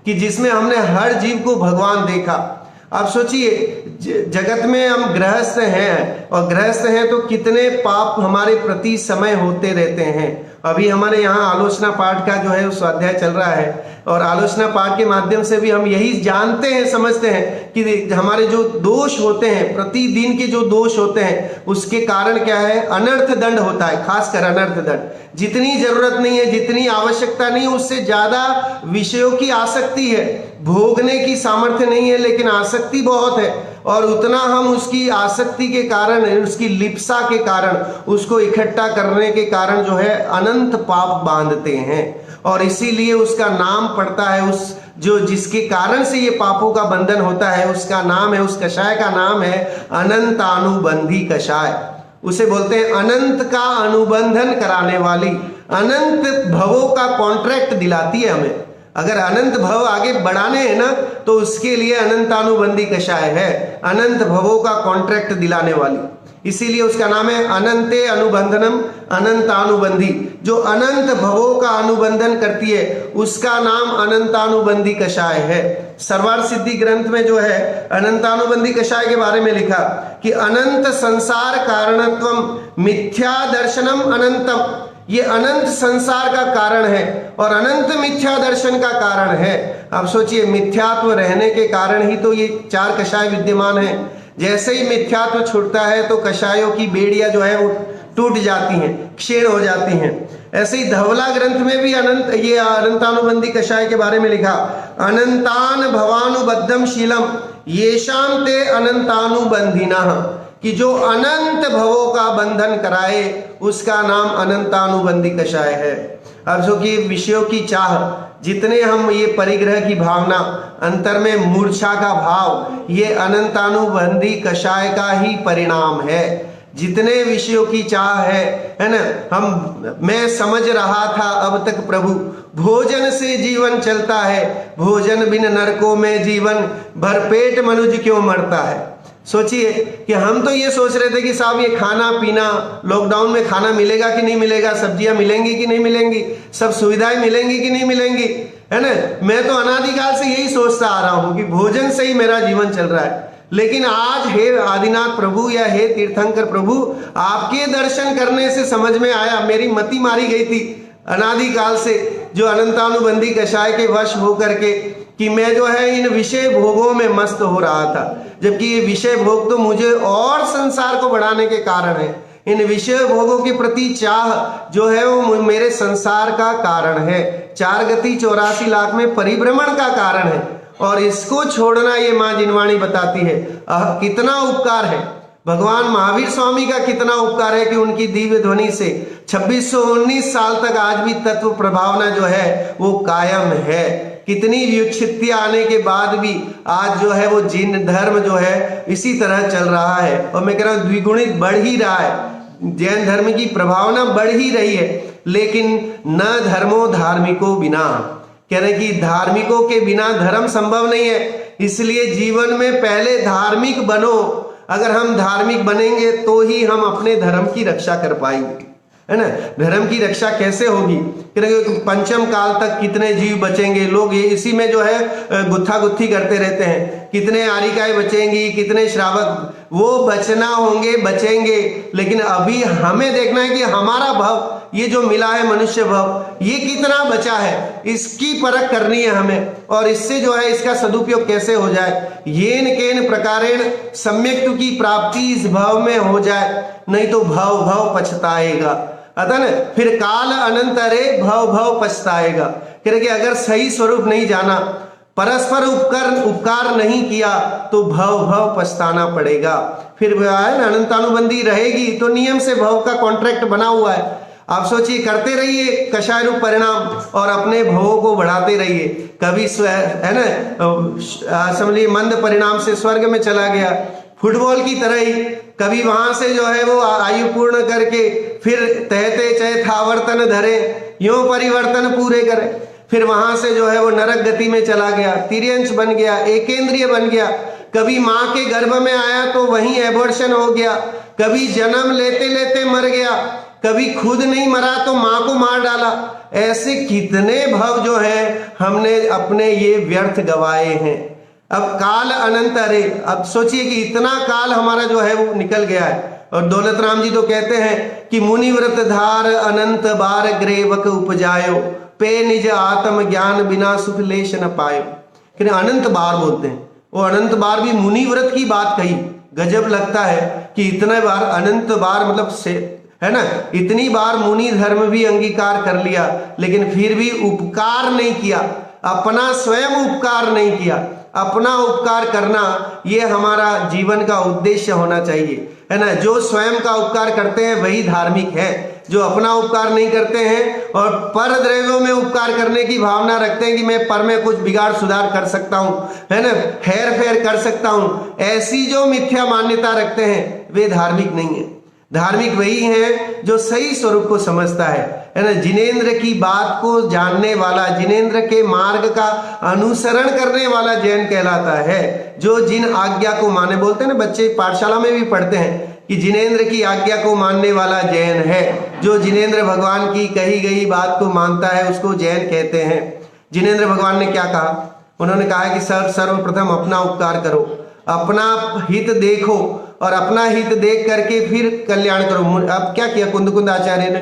Speaker 1: कि जिसमें हमने हर जीव को भगवान देखा। आप सोचिए जगत में हम गृहस्थ हैं, और गृहस्थ हैं तो कितने पाप हमारे प्रति समय होते रहते हैं। अभी हमारे यहाँ आलोचना पाठ का जो है उस अध्याय चल रहा है, और आलोचना पाठ के माध्यम से भी हम यही जानते हैं, समझते हैं कि हमारे जो दोष होते हैं, प्रतिदिन के जो दोष होते हैं, उसके कारण क्या है, अनर्थ दंड होता है। खासकर अनर्थ दंड, जितनी जरूरत नहीं है, जितनी आवश्यकता नहीं है, उससे ज्यादा विषयों की आसक्ति है। भोगने की सामर्थ्य नहीं है लेकिन आसक्ति बहुत है, और उतना हम उसकी आसक्ति के कारण, उसकी लिप्सा के कारण, उसको इकट्ठा करने के कारण जो है अनंत पाप बांधते हैं, और इसीलिए उसका नाम पड़ता है, उस जो जिसके कारण से ये पापों का बंधन होता है, उसका नाम है, उस कषाय का नाम है अनंतानुबंधी कषाय। उसे बोलते हैं अनंत का अनुबंधन कराने वाली, अनंत भवों का कॉन्ट्रैक्ट दिलाती है हमें। अगर अनंत भव आगे बढ़ाने हैं ना तो उसके लिए अनंतानुबंधी कषाय है, अनंत भवों का कॉन्ट्रैक्ट दिलाने वाली, इसीलिए उसका नाम है अनंते अनुबंधनम अनंतानुबंधी। जो अनंत भवों का अनुबंधन करती है उसका नाम अनंतानुबंधी कषाय है। सर्वार्थ सिद्धि ग्रंथ में जो है अनंतानुबंधी कषाय के बारे में लिखा कि अनंत संसार कारणत्वम मिथ्या दर्शनम अनंतम, ये अनंत संसार का कारण है और अनंत मिथ्या दर्शन का कारण है। आप सोचिए मिथ्यात्व रहने के कारण ही तो ये चार कषाय विद्यमान है। जैसे ही मिथ्यात्व छूटता है तो कषायों की बेड़ियां जो है वो टूट जाती हैं, क्षीण हो जाती हैं। ऐसे ही धवला ग्रंथ में भी ये अनंतानुबंधी कषाय के बारे में लिखा, अनंतान भवानुबद्धम शीलम येषाम ते अनंतानुबंधिनः, कि जो अनंत भवों का बंधन कराए उसका नाम अनंतानुबंधी कषाय है। अब जो कि विषयों की चाह, जितने हम ये परिग्रह की भावना, अंतर में मूर्छा का भाव, ये अनंतानुबंधी कषाय का ही परिणाम है। जितने विषयों की चाह है ना, मैं समझ रहा था अब तक प्रभु, भोजन से जीवन चलता है, भोजन बिन नरकों में जीवन, भरपेट मनुज क्यों मरता है। सोचिए कि हम तो ये सोच रहे थे कि साहब ये खाना पीना, लॉकडाउन में खाना मिलेगा कि नहीं मिलेगा, सब्जियां मिलेंगी कि नहीं मिलेंगी, सब सुविधाएं मिलेंगी कि नहीं मिलेंगी, है ना। मैं तो अनादिकाल से यही सोचता आ रहा हूं कि भोजन से ही मेरा जीवन चल रहा है। लेकिन आज हे आदिनाथ प्रभु या हे तीर्थंकर प्रभु, आपके दर्शन करने से समझ में आया, मेरी मति मारी गई थी अनादिकाल से जो अनंतानुबंधी कषाय के वश होकर के, कि मैं जो है इन विषय भोगों में मस्त हो रहा था, जबकि ये विषय भोग तो मुझे और संसार को बढ़ाने के कारण है। इन विषय भोगों के प्रति चाह जो है वो मेरे संसार का कारण है, 4 गति 84 लाख में परिभ्रमण का कारण है, और इसको छोड़ना ये माँ जिनवाणी बताती है। कितना उपकार है भगवान महावीर स्वामी का, कितना उपकार है कि उनकी दिव्य ध्वनि से 2619 साल तक आज भी तत्व प्रभावना जो है वो कायम है। कितनी विक्षिप्तियां आने के बाद भी आज जो है वो जिन धर्म जो है इसी तरह चल रहा है, और मैं कह रहा हूँ द्विगुणित बढ़ ही रहा है। जैन धर्म की प्रभावना बढ़ ही रही है, लेकिन न धर्मो धार्मिको बिना, कह रहे कि धार्मिकों के बिना धर्म संभव नहीं है। इसलिए जीवन में पहले धार्मिक बनो, अगर हम धार्मिक बनेंगे तो ही हम अपने धर्म की रक्षा कर पाएंगे, है ना। धर्म की रक्षा कैसे होगी, क्योंकि पंचम काल तक कितने जीव बचेंगे, लोग ये इसी में जो है गुत्था गुत्थी करते रहते हैं। कितने आरिकाएं बचेंगी, कितने श्रावक, वो बचना होंगे, बचेंगे, लेकिन अभी हमें देखना है कि हमारा भव, ये जो मिला है मनुष्य भव, ये कितना बचा है, इसकी परख करनी है हमें, और इससे जो है इसका सदुपयोग कैसे हो जाए। येन केन प्रकारेण सम्यक्तु की प्राप्ति इस भव में हो जाए, नहीं तो भव भव पछताएगा। अतः न फिर काल अनंत अरे भव भव पछताएगा। कह रहे कि अगर सही स्वरूप नहीं जाना, परस्पर उपकार नहीं किया तो भव भव पछताना पड़ेगा। फिर अनंतानुबंधी रहेगी तो नियम से भव का कॉन्ट्रैक्ट बना हुआ है। आप सोचिए, करते रहिए कषाय रूप परिणाम और अपने भवों को बढ़ाते रहिए। कभी है ना, समझिए मंद परिणाम से स्वर्ग में चला गया, फुटबॉल की तरह ही कभी वहां से जो है वो आयु पूर्ण करके फिर तहते चैथावर्तन धरे, यूं परिवर्तन पूरे करे, फिर वहां से जो है वो नरक गति में चला गया, तिर्यंश बन गया, एकेंद्रिय बन गया। कभी माँ के गर्भ में आया तो वहीं एबॉर्शन हो गया, कभी जन्म लेते लेते मर गया, कभी खुद नहीं मरा तो माँ को मार डाला। ऐसे कितने भव जो है हमने अपने ये व्यर्थ गवाए हैं। अब काल अनंत, अरे अब सोचिए कि इतना काल हमारा जो है वो निकल गया है। और दौलत राम जी तो कहते हैं कि मुनि व्रत धार अनंत बार ग्रेवक उपजायो, पे निज आत्म ज्ञान बिना सुख लेश न पायो। कि अनंत बार बोलते हैं, वो अनंत बार भी मुनि व्रत की बात कही। गजब लगता है कि इतने बार, अनंत बार मतलब से है ना, इतनी बार मुनि धर्म भी अंगीकार कर लिया, लेकिन फिर भी उपकार नहीं किया, अपना स्वयं उपकार नहीं किया। अपना उपकार करना ये हमारा जीवन का उद्देश्य होना चाहिए, है ना। जो स्वयं का उपकार करते हैं वही धार्मिक है। जो अपना उपकार नहीं करते हैं और पर द्रव्यों में उपकार करने की भावना रखते हैं कि मैं पर में कुछ बिगाड़ सुधार कर सकता हूँ, है ना, हेर फेर कर सकता हूँ, ऐसी जो मिथ्या मान्यता रखते हैं वे धार्मिक नहीं है। धार्मिक वही है जो सही स्वरूप को समझता है ना। जिनेंद्र की बात को जानने वाला, जिनेंद्र के मार्ग का अनुसरण करने वाला जैन कहलाता है। जो जिन आज्ञा को माने, बोलते हैं ना, बच्चे पाठशाला में भी पढ़ते हैं कि जिनेंद्र की आज्ञा को मानने वाला जैन है। जो जिनेंद्र भगवान की कही गई बात को मानता है उसको जैन कहते हैं। जिनेंद्र भगवान ने क्या कहा? उन्होंने कहा कि सर्वप्रथम अपना उपकार करो, अपना हित देखो और अपना हित देख करके फिर कल्याण करो। अब क्या किया कुंद आचार्य ने?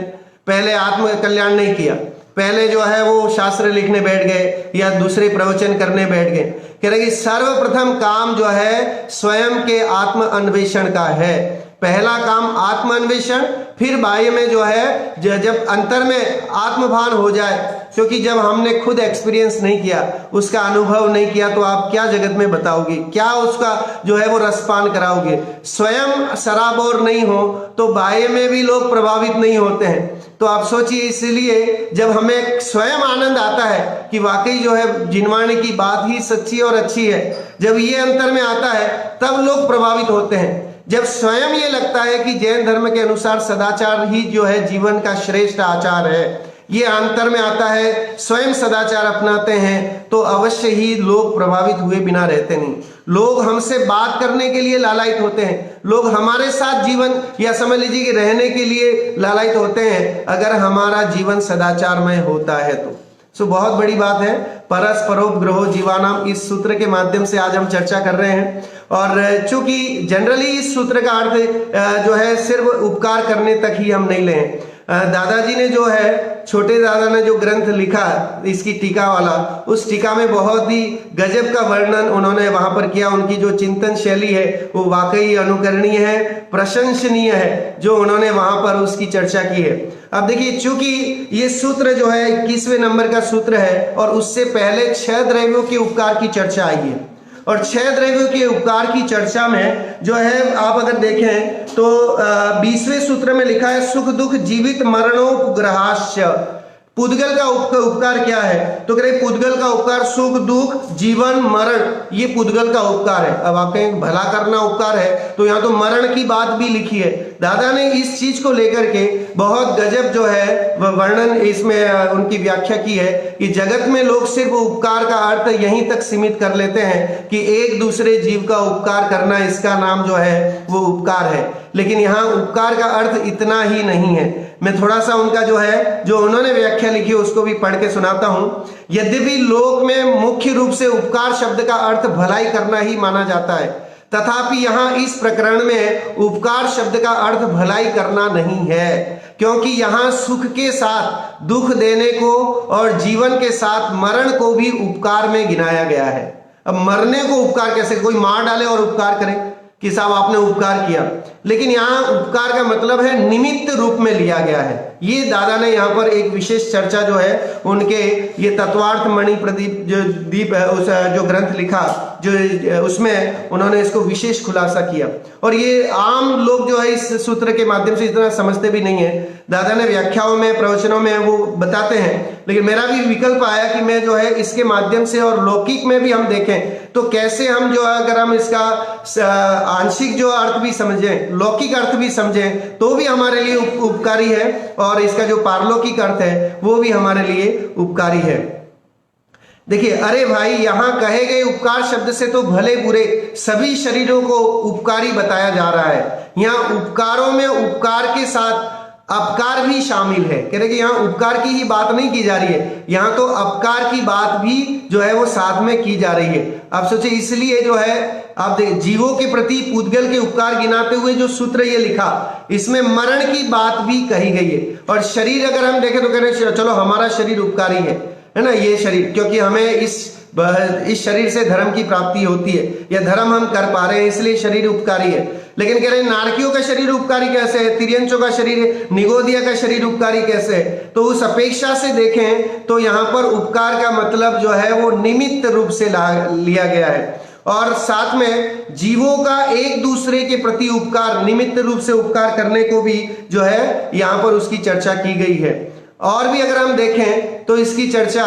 Speaker 1: पहले आत्म कल्याण नहीं किया, पहले जो है वो शास्त्र लिखने बैठ गए या दूसरे प्रवचन करने बैठ गए। कह रहे कि सर्वप्रथम काम जो है स्वयं के आत्म अन्वेषण का है। पहला काम आत्म अन्वेषण, फिर बाह्य में जो है जब अंतर में आत्मभान हो जाए, क्योंकि जब हमने खुद एक्सपीरियंस नहीं किया, उसका अनुभव नहीं किया, तो आप क्या जगत में बताओगे, क्या उसका जो है वो रसपान कराओगे। स्वयं सराबोर नहीं हो तो बाह्य में भी लोग प्रभावित नहीं होते हैं। तो आप सोचिए, इसलिए जब हमें स्वयं आनंद आता है कि वाकई जो है जिनवाणी की बात ही सच्ची और अच्छी है, जब ये अंतर में आता है तब लोग प्रभावित होते हैं। जब स्वयं ये लगता है कि जैन धर्म के अनुसार सदाचार ही जो है जीवन का श्रेष्ठ आचार है, ये अंतर में आता है, स्वयं सदाचार अपनाते हैं, तो अवश्य ही लोग प्रभावित हुए बिना रहते नहीं। लोग हमसे बात करने के लिए लालायित होते हैं, लोग हमारे साथ जीवन या समझ लीजिए कि रहने के लिए लालायित होते हैं, अगर हमारा जीवन सदाचारमय होता है तो। सो बहुत बड़ी बात है। परस्परोपग्रहो जीवानाम, इस सूत्र के माध्यम से आज हम चर्चा कर रहे हैं। और चूंकि जनरली इस सूत्र का अर्थ जो है सिर्फ उपकार करने तक ही हम नहीं लें। दादाजी ने जो है, छोटे दादा ने जो ग्रंथ लिखा इसकी टीका वाला, उस टीका में बहुत ही गजब का वर्णन उन्होंने वहां पर किया। उनकी जो चिंतन शैली है वो वाकई अनुकरणीय है, प्रशंसनीय है, जो उन्होंने वहां पर उसकी चर्चा की है। अब देखिए, चूंकि ये सूत्र जो है 21वें नंबर का सूत्र है और उससे पहले 6 द्रव्यों के उपकार की चर्चा आई है। और 6 द्रव्यों के उपकार की चर्चा में जो है आप अगर देखें तो 20वें सूत्र में लिखा है सुख दुख जीवित मरणोपग्रहाश्च। पुद्गल का उपकार क्या है? तो कह रहे पुद्गल का उपकार सुख दुख जीवन मरण, ये पुद्गल का उपकार है। अब आप कहें भला करना उपकार है, तो यहाँ तो मरण की बात भी लिखी है। दादा ने इस चीज को लेकर के बहुत गजब जो है वर्णन इसमें उनकी व्याख्या की है कि जगत में लोग सिर्फ उपकार का अर्थ यहीं तक सीमित कर लेते हैं कि एक दूसरे जीव का उपकार करना, इसका नाम जो है वो उपकार है। लेकिन यहाँ उपकार का अर्थ इतना ही नहीं है। मैं थोड़ा सा उनका जो है, जो उन्होंने व्याख्या लिखी है उसको भी पढ़ के सुनाता हूं। यद्यपि लोक में मुख्य रूप से उपकार शब्द का अर्थ भलाई करना ही माना जाता है, तथापि यहाँ इस प्रकरण में उपकार शब्द का अर्थ भलाई करना नहीं है, क्योंकि यहाँ सुख के साथ दुख देने को और जीवन के साथ मरण को भी उपकार में गिनाया गया है। अब मरने को उपकार कैसे? कोई मार डाले और उपकार करे कि साहब आपने उपकार किया, लेकिन यहाँ उपकार का मतलब है निमित्त रूप में लिया गया है। ये दादा ने यहाँ पर एक विशेष चर्चा जो है उनके ये तत्वार्थ मणि प्रदीप जो दीप है, उस जो ग्रंथ लिखा, जो उसमें उन्होंने इसको विशेष खुलासा किया। और ये आम लोग जो है इस सूत्र के माध्यम से इतना समझते भी नहीं है। दादा ने व्याख्याओं में, प्रवचनों में वो बताते हैं, लेकिन मेरा भी विकल्प आया कि मैं जो है इसके माध्यम से और लौकिक में भी हम देखें तो कैसे हम जो है, अगर हम इसका आंशिक जो अर्थ भी समझें, लौकिक अर्थ भी समझें, तो भी हमारे लिए उपकारी है, और इसका जो पारलौकिक अर्थ है वो भी हमारे लिए उपकारी है। देखिए, अरे भाई, यहां कहे गए उपकार शब्द से तो भले बुरे सभी शरीरों को उपकारी बताया जा रहा है। यहाँ उपकारों में उपकार के साथ अपकार भी शामिल है। कह रहे कि यहाँ उपकार की ही बात नहीं की जा रही है, यहाँ तो अपकार की बात भी जो है वो साथ में की जा रही है। आप सोचिए, इसलिए जो है आप देख, जीवों के प्रति पुद्गल के उपकार गिनाते हुए जो सूत्र ये लिखा, इसमें मरण की बात भी कही गई है। और शरीर अगर हम देखें तो कह रहे चलो हमारा शरीर उपकारी है ना, ये शरीर, क्योंकि हमें इस शरीर से धर्म की प्राप्ति होती है या धर्म हम कर पा रहे हैं, इसलिए शरीर उपकारी है। लेकिन कह रहे हैं नारकियों का शरीर उपकारी कैसे है, तिर्यंचों का शरीर, निगोदिया का शरीर उपकारी कैसे है। तो उस अपेक्षा से देखें तो यहाँ पर उपकार का मतलब जो है वो निमित्त रूप से लिया गया है। और साथ में जीवों का एक दूसरे के प्रति उपकार, निमित्त रूप से उपकार करने को भी जो है यहाँ पर उसकी चर्चा की गई है। और भी अगर हम देखें तो इसकी चर्चा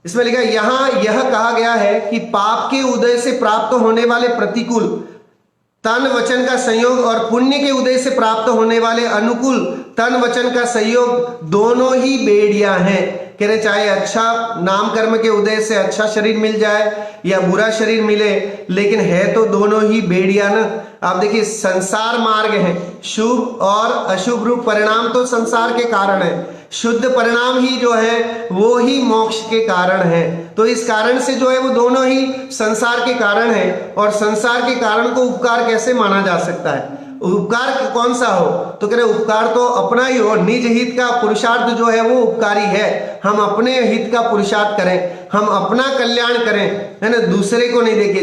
Speaker 1: इसमें लिखा, यहां यह कहा गया है कि पाप के उदय से प्राप्त होने वाले प्रतिकूल तन वचन का संयोग और पुण्य के उदय से प्राप्त होने वाले अनुकूल तन वचन का संयोग दोनों ही बेड़ियां हैं। कह रहे चाहे अच्छा नाम कर्म के उदय से अच्छा शरीर मिल जाए या बुरा शरीर मिले, लेकिन है तो दोनों ही बेड़ियां ना। आप देखिए, संसार मार्ग है, शुभ और अशुभ रूप परिणाम तो संसार के कारण है, शुद्ध परिणाम ही जो है वो ही मोक्ष के कारण है। तो इस कारण से जो है वो दोनों ही संसार के कारण है। और संसार के कारण को उपकार कैसे माना जा सकता है? उपकार कौन सा हो? तो कह रहे उपकार तो अपना ही हो, निज हित का पुरुषार्थ जो है वो उपकारी है। हम अपने हित का पुरुषार्थ करें, हम अपना कल्याण करें, है ना, दूसरे को नहीं देखे।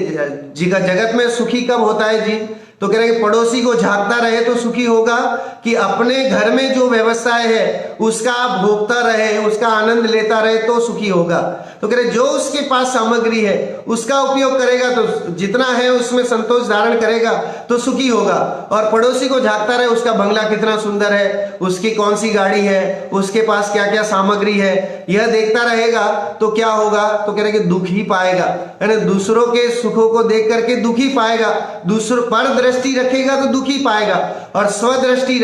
Speaker 1: जगत में सुखी कब होता है जी? तो कह रहे कि पड़ोसी को झांकता रहे तो सुखी होगा, कि अपने घर में जो व्यवसाय है उसका भोगता रहे, उसका आनंद लेता रहे तो सुखी होगा। तो कह रहे जो उसके पास सामग्री है उसका उपयोग करेगा तो जितना है उसमें संतोष धारण करेगा तो सुखी होगा। और पड़ोसी को झांकता रहे, उसका बंगला कितना सुंदर है, उसकी कौन सी गाड़ी है, उसके पास क्या क्या सामग्री है, यह देखता रहेगा तो क्या होगा? तो कह रहे कि दुख ही पाएगा, है ना। दूसरों के सुखों को देख करके दुख ही पाएगा। दूसरों पर दृष्टि रखेगा तो दुख ही पाएगा, और स्वदृष्टि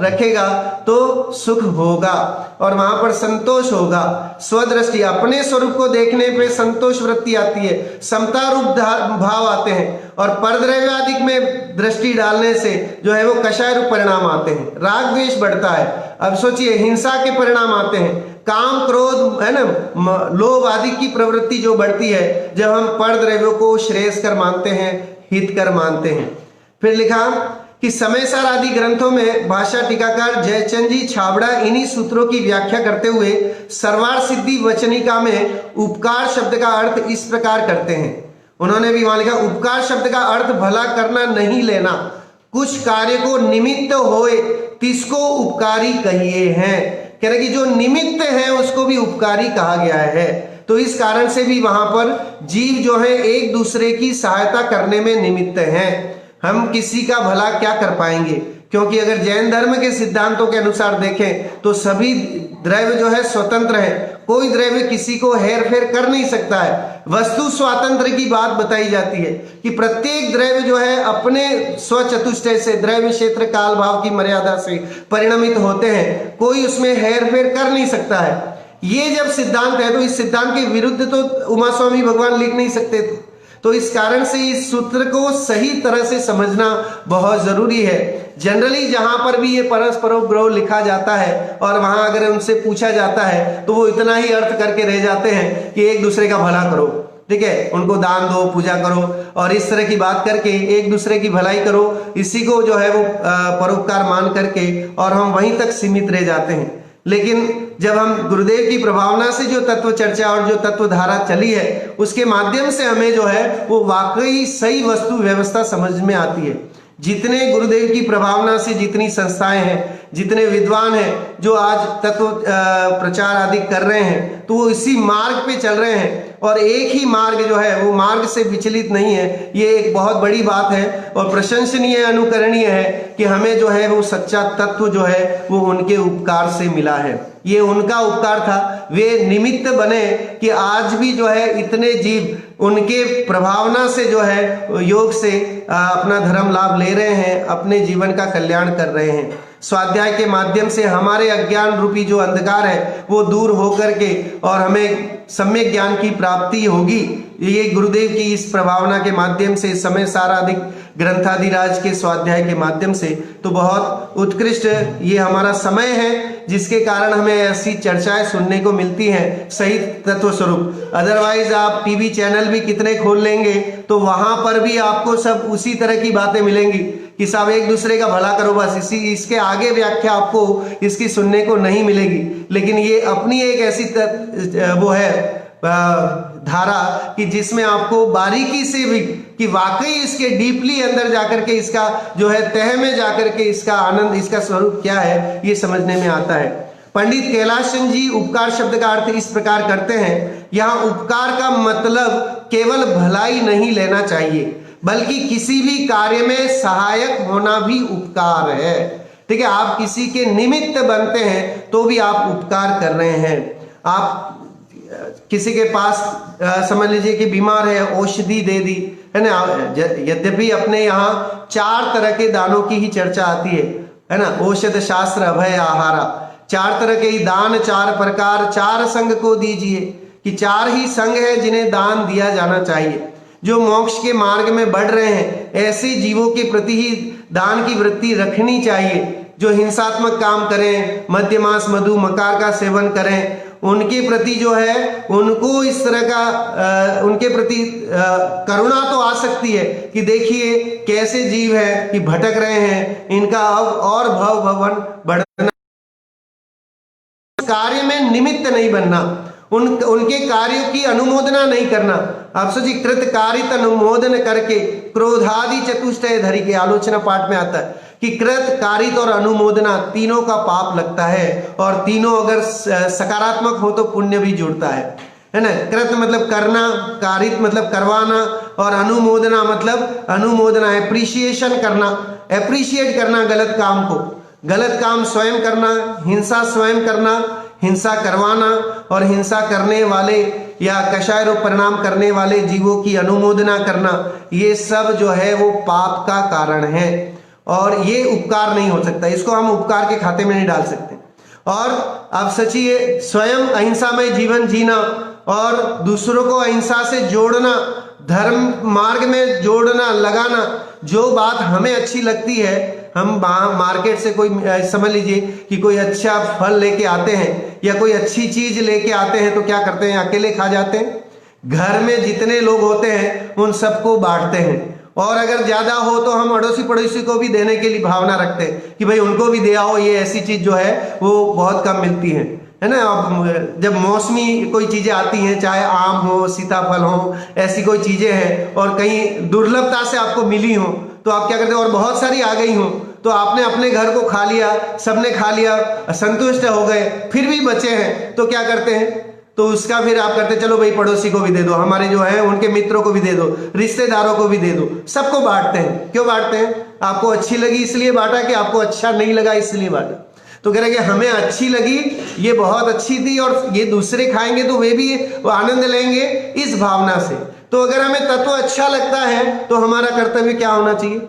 Speaker 1: रखेगा तो सुख होगा और वहां पर संतोष होगा। स्वदृष्टि, अपने स्वरूप को देखने पे संतोष वृत्ति आती है, समता रूप भाव आते हैं। और परद्रव्यादिक में दृष्टि डालने से जो है वो कषाय रूप परिणाम आते हैं, राग द्वेष बढ़ता है। अब सोचिए, हिंसा के परिणाम आते हैं, काम क्रोध, है ना, लोभ आदि की प्रवृत्ति जो बढ़ती है जब हम परद्रव्यों को श्रेयस्कर मानते हैं, हितकर मानते हैं। फिर लिखा कि समयसार आदि ग्रंथों में भाषा टीकाकार जयचंद जी छाबड़ा इन्हीं सूत्रों की व्याख्या करते हुए सर्वार सिद्धि वचनिका में उपकार शब्द का अर्थ इस प्रकार करते हैं। उन्होंने भी वहां लिखा, उपकार शब्द का अर्थ भला करना नहीं लेना, कुछ कार्य को निमित्त होए तिसको उपकारी कहिए हैं। कह रहे कि जो निमित्त है उसको भी उपकारी कहा गया है। तो इस कारण से भी वहां पर जीव जो है एक दूसरे की सहायता करने में निमित्त हैं। हम किसी का भला क्या कर पाएंगे? क्योंकि अगर जैन धर्म के सिद्धांतों के अनुसार देखें तो सभी द्रव्य जो है स्वतंत्र है, कोई द्रव्य किसी को हेर फेर कर नहीं सकता है। वस्तु स्वातंत्र की बात बताई जाती है कि प्रत्येक द्रव्य जो है अपने स्वचतुष्टय से, द्रव्य क्षेत्र काल भाव की मर्यादा से परिणमित होते हैं, कोई उसमें हेर फेर कर नहीं सकता है। ये जब सिद्धांत है तो इस सिद्धांत के विरुद्ध तो उमा स्वामी भगवान लिख नहीं सकते थे। तो इस कारण से इस सूत्र को सही तरह से समझना बहुत जरूरी है। जनरली जहां पर भी ये परस्परोपग्रह लिखा जाता है और वहां अगर उनसे पूछा जाता है तो वो इतना ही अर्थ करके रह जाते हैं कि एक दूसरे का भला करो, ठीक है, उनको दान दो, पूजा करो और इस तरह की बात करके एक दूसरे की भलाई करो, इसी को जो है वो परोपकार मान करके और हम वहीं तक सीमित रह जाते हैं। लेकिन जब हम गुरुदेव की प्रभावना से जो तत्व चर्चा और जो तत्व धारा चली है उसके माध्यम से हमें जो है वो वाकई सही वस्तु व्यवस्था समझ में आती है। जितने गुरुदेव की प्रभावना से जितनी संस्थाएं हैं, जितने विद्वान हैं जो आज तत्व प्रचार आदि कर रहे हैं, तो वो इसी मार्ग पे चल रहे हैं और एक ही मार्ग जो है वो मार्ग से विचलित नहीं है। ये एक बहुत बड़ी बात है और प्रशंसनीय, अनुकरणीय है कि हमें जो है वो सच्चा तत्व जो है वो उनके उपकार से मिला है। ये उनका उपकार था, वे निमित्त बने कि आज भी जो है इतने जीव उनके प्रभावना से जो है योग से अपना धर्म लाभ ले रहे हैं, अपने जीवन का कल्याण कर रहे हैं। स्वाध्याय के माध्यम से हमारे अज्ञान रूपी जो अंधकार है वो दूर होकर के और हमें सम्यक ज्ञान की प्राप्ति होगी। ये गुरुदेव की इस प्रभावना के माध्यम से, समय साराधिक ग्रंथाधिराज के स्वाध्याय के माध्यम से, तो बहुत उत्कृष्ट ये हमारा समय है जिसके कारण हमें ऐसी चर्चाएं सुनने को मिलती हैं सही तत्व स्वरूप। अदरवाइज आप टीवी चैनल भी कितने खोल लेंगे तो वहां पर भी आपको सब उसी तरह की बातें मिलेंगी कि साहब एक दूसरे का भला करो, बस इसके आगे व्याख्या आपको इसकी सुनने को नहीं मिलेगी। लेकिन ये अपनी एक ऐसी वो है धारा कि जिसमें आपको बारीकी से भी कि वाकई इसके डीपली अंदर जाकर के इसका जो है तह में जाकर के इसका आनंद, इसका स्वरूप क्या है, ये समझने में आता है। पंडित कैलाश चंद जी उपकार शब्द का अर्थ इस प्रकार करते हैं, यहाँ उपकार का मतलब केवल भलाई नहीं लेना चाहिए बल्कि किसी भी कार्य में सहायक होना भी उपकार है। ठीक है, आप किसी के निमित्त बनते हैं तो भी आप उपकार कर रहे हैं। आप किसी के पास समझ लीजिए कि बीमार है, औषधि दे दी, है ना। यद्यपि अपने यहाँ 4 तरह के दानों की ही चर्चा आती है ना, औषध शास्त्र अभय आहारा। 4 तरह के ही दान, 4 प्रकार, 4 संघ को दीजिए, कि 4 ही संघ है जिन्हें दान दिया जाना चाहिए। जो मोक्ष के मार्ग में बढ़ रहे हैं ऐसे जीवों के प्रति ही दान की वृत्ति रखनी चाहिए। जो हिंसात्मक काम करें, मद्य मांस मधु मकार का सेवन करें, उनके प्रति जो है उनको इस तरह का उनके प्रति करुणा तो आ सकती है कि देखिए कैसे जीव है कि भटक रहे हैं, इनका अब और भव भवन बढ़ना। कार्य में निमित्त नहीं बनना, उनके कार्यों की अनुमोदना नहीं करना। आप सोचिए, कृत कारित अनुमोदन करके क्रोधादि चतुष्टय धरी के आलोचना पाठ में आता है कि कृत कारित और अनुमोदना तीनों का पाप लगता है, और तीनों अगर सकारात्मक हो तो पुण्य भी जुड़ता है ना। कृत मतलब करना, कारित मतलब करवाना, और अनुमोदना मतलब अनुमोदना एप्रिसिएशन करना, एप्रिशिएट करना गलत काम को। गलत काम स्वयं करना, हिंसा स्वयं करना, हिंसा करवाना, और हिंसा करने वाले या कषाय रूप परिणाम करने वाले जीवों की अनुमोदना करना, ये सब जो है वो पाप का कारण है और ये उपकार नहीं हो सकता। इसको हम उपकार के खाते में नहीं डाल सकते। और आप सोचिए, स्वयं अहिंसामय जीवन जीना और दूसरों को अहिंसा से जोड़ना, धर्म मार्ग में जोड़ना, लगाना। जो बात हमें अच्छी लगती है, हम मार्केट से कोई समझ लीजिए कि कोई अच्छा फल लेके आते हैं या कोई अच्छी चीज लेके आते हैं तो क्या करते हैं, अकेले खा जाते हैं? घर में जितने लोग होते हैं उन सबको बांटते हैं, और अगर ज्यादा हो तो हम अड़ोसी पड़ोसी को भी देने के लिए भावना रखते हैं कि भाई उनको भी दे आओ, ये ऐसी चीज जो है वो बहुत कम मिलती है ना। अब जब मौसमी कोई चीजें आती हैं, चाहे आम हो, सीताफल हो, ऐसी कोई चीजें हैं और कहीं दुर्लभता से आपको मिली हो तो आप क्या करते हैं, और बहुत सारी आ गई हो तो आपने अपने घर को खा लिया, सबने खा लिया, संतुष्ट हो गए, फिर भी बचे हैं तो क्या करते हैं, तो उसका फिर आप करते चलो भाई पड़ोसी को भी दे दो, हमारे जो है उनके मित्रों को भी दे दो, रिश्तेदारों को भी दे दो, सबको बांटते हैं। क्यों बांटते हैं? आपको अच्छी लगी इसलिए बांटा कि आपको अच्छा नहीं लगा इसलिए बांटा? तो कह रहे कि हमें अच्छी लगी, ये बहुत अच्छी थी और ये दूसरे खाएंगे तो वे भी वो आनंद लेंगे, इस भावना से। तो अगर हमें तत्व अच्छा लगता है तो हमारा कर्तव्य क्या होना चाहिए,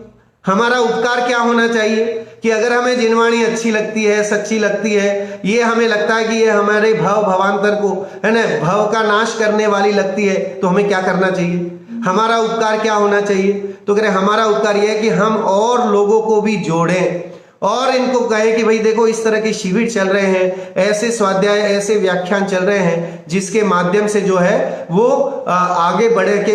Speaker 1: हमारा उपकार क्या होना चाहिए कि अगर हमें जिनवाणी अच्छी लगती है, सच्ची लगती है, ये हमें लगता है कि ये हमारे भव भवांतर को, है ना, भव का नाश करने वाली लगती है, तो हमें क्या करना चाहिए, हमारा उपकार क्या होना चाहिए? तो कह रहे हमारा उपकार यह है कि हम और लोगों को भी जोड़ें और इनको कहें कि भाई देखो इस तरह के शिविर चल रहे हैं, ऐसे स्वाध्याय, ऐसे व्याख्यान चल रहे हैं जिसके माध्यम से जो है वो आगे बढ़ के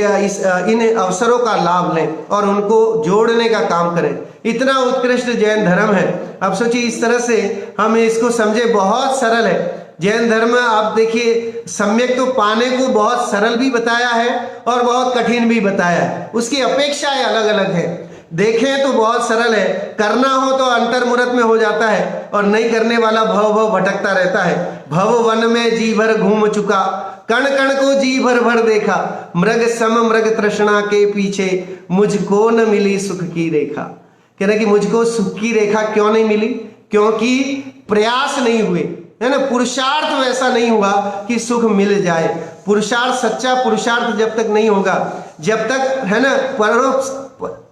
Speaker 1: इन अवसरों का लाभ लें और उनको जोड़ने का काम करें। इतना उत्कृष्ट जैन धर्म है। अब सोचिए, इस तरह से हम इसको समझे, बहुत सरल है जैन धर्म। आप देखिए, सम्यक तो पाने को बहुत सरल भी बताया है और बहुत कठिन भी बताया है, उसकी अपेक्षाएं अलग अलग है। देखें तो बहुत सरल है, करना हो तो अंतर्मुहूर्त में हो जाता है, और नहीं करने वाला भव भव भटकता रहता है। भव वन में जी भर घूम चुका, कण कण को जी भर भर देखा, मृग सम मृग तृष्णा के पीछे, मुझको न मिली सुख की रेखा। कह रहे कि मुझको सुख की रेखा क्यों नहीं मिली? क्योंकि प्रयास नहीं हुए, है ना, पुरुषार्थ वैसा नहीं हुआ कि सुख मिल जाए। पुरुषार्थ, सच्चा पुरुषार्थ जब तक नहीं होगा, जब तक, है ना,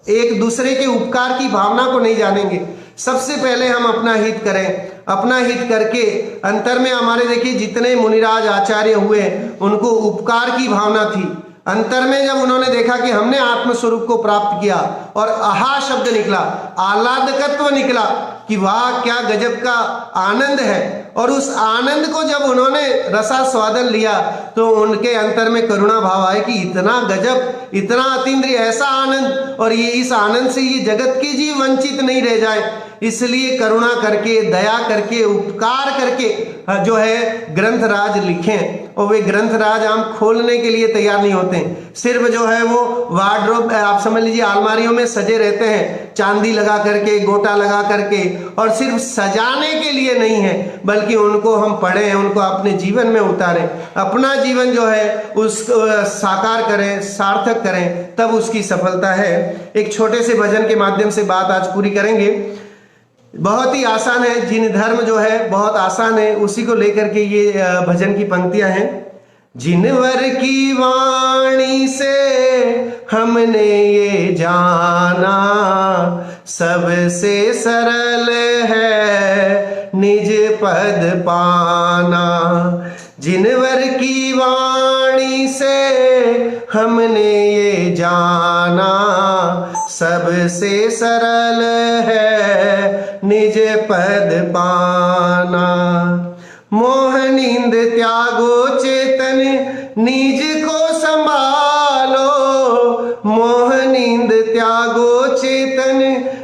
Speaker 1: एक दूसरे के उपकार की भावना को नहीं जानेंगे, सबसे पहले हम अपना हित करें। अपना हित करके अंतर में हमारे देखिए जितने मुनिराज आचार्य हुए उनको उपकार की भावना थी। अंतर में जब उन्होंने देखा कि हमने आत्मस्वरूप को प्राप्त किया और आहा शब्द निकला, आह्लादकत्व निकला कि वाह क्या गजब का आनंद है, और उस आनंद को जब उन्होंने रसास्वादन लिया तो उनके अंतर में करुणा भाव आए कि इतना गजब, इतना अतीन्द्रिय ऐसा आनंद, और ये इस आनंद से ये जगत के जीव वंचित नहीं रह जाए, इसलिए करुणा करके, दया करके, उपकार करके जो है ग्रंथराज लिखे। और वे ग्रंथराज हम खोलने के लिए तैयार नहीं होते, सिर्फ जो है वो वार्डरोब आप समझ लीजिए अलमारियों में सजे रहते हैं, चांदी लगा करके, गोटा लगा करके, और सिर्फ सजाने के लिए नहीं है, बल्कि उनको हम पढ़ें, उनको अपने जीवन में उतारें, अपना जीवन जो है उसको साकार करें, सार्थक करें, तब उसकी सफलता है। एक छोटे से भजन के माध्यम से बात आज पूरी करेंगे। बहुत ही आसान है, जिन धर्म जो है बहुत आसान है, उसी को लेकर के ये भजन की पंक्तियां हैं। जिनवर की वाणी से हमने ये जाना, सबसे सरल है निज पद पाना। जिनवर की वाणी से हमने ये जाना, सबसे सरल है निज पद पाना। मोह नींद त्यागो चेतन निज को संभालो, मोह नींद त्यागो चेतन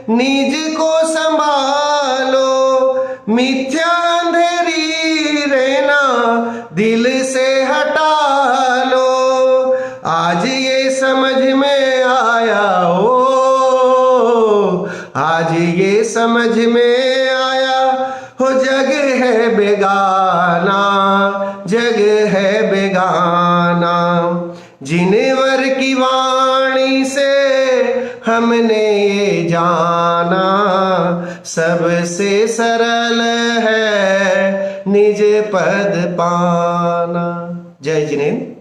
Speaker 1: निज को संभालो। मिथ्या अंधेरी रहना दिल से हटा लो, आज ये समझ में आया हो, आज ये समझ में आया हो, जग है बेगाना, जग है बेगाना। जिनवर की वाणी से हमने ये जाना, सबसे सरल है निज पद पाना। जय जिनेंद्र।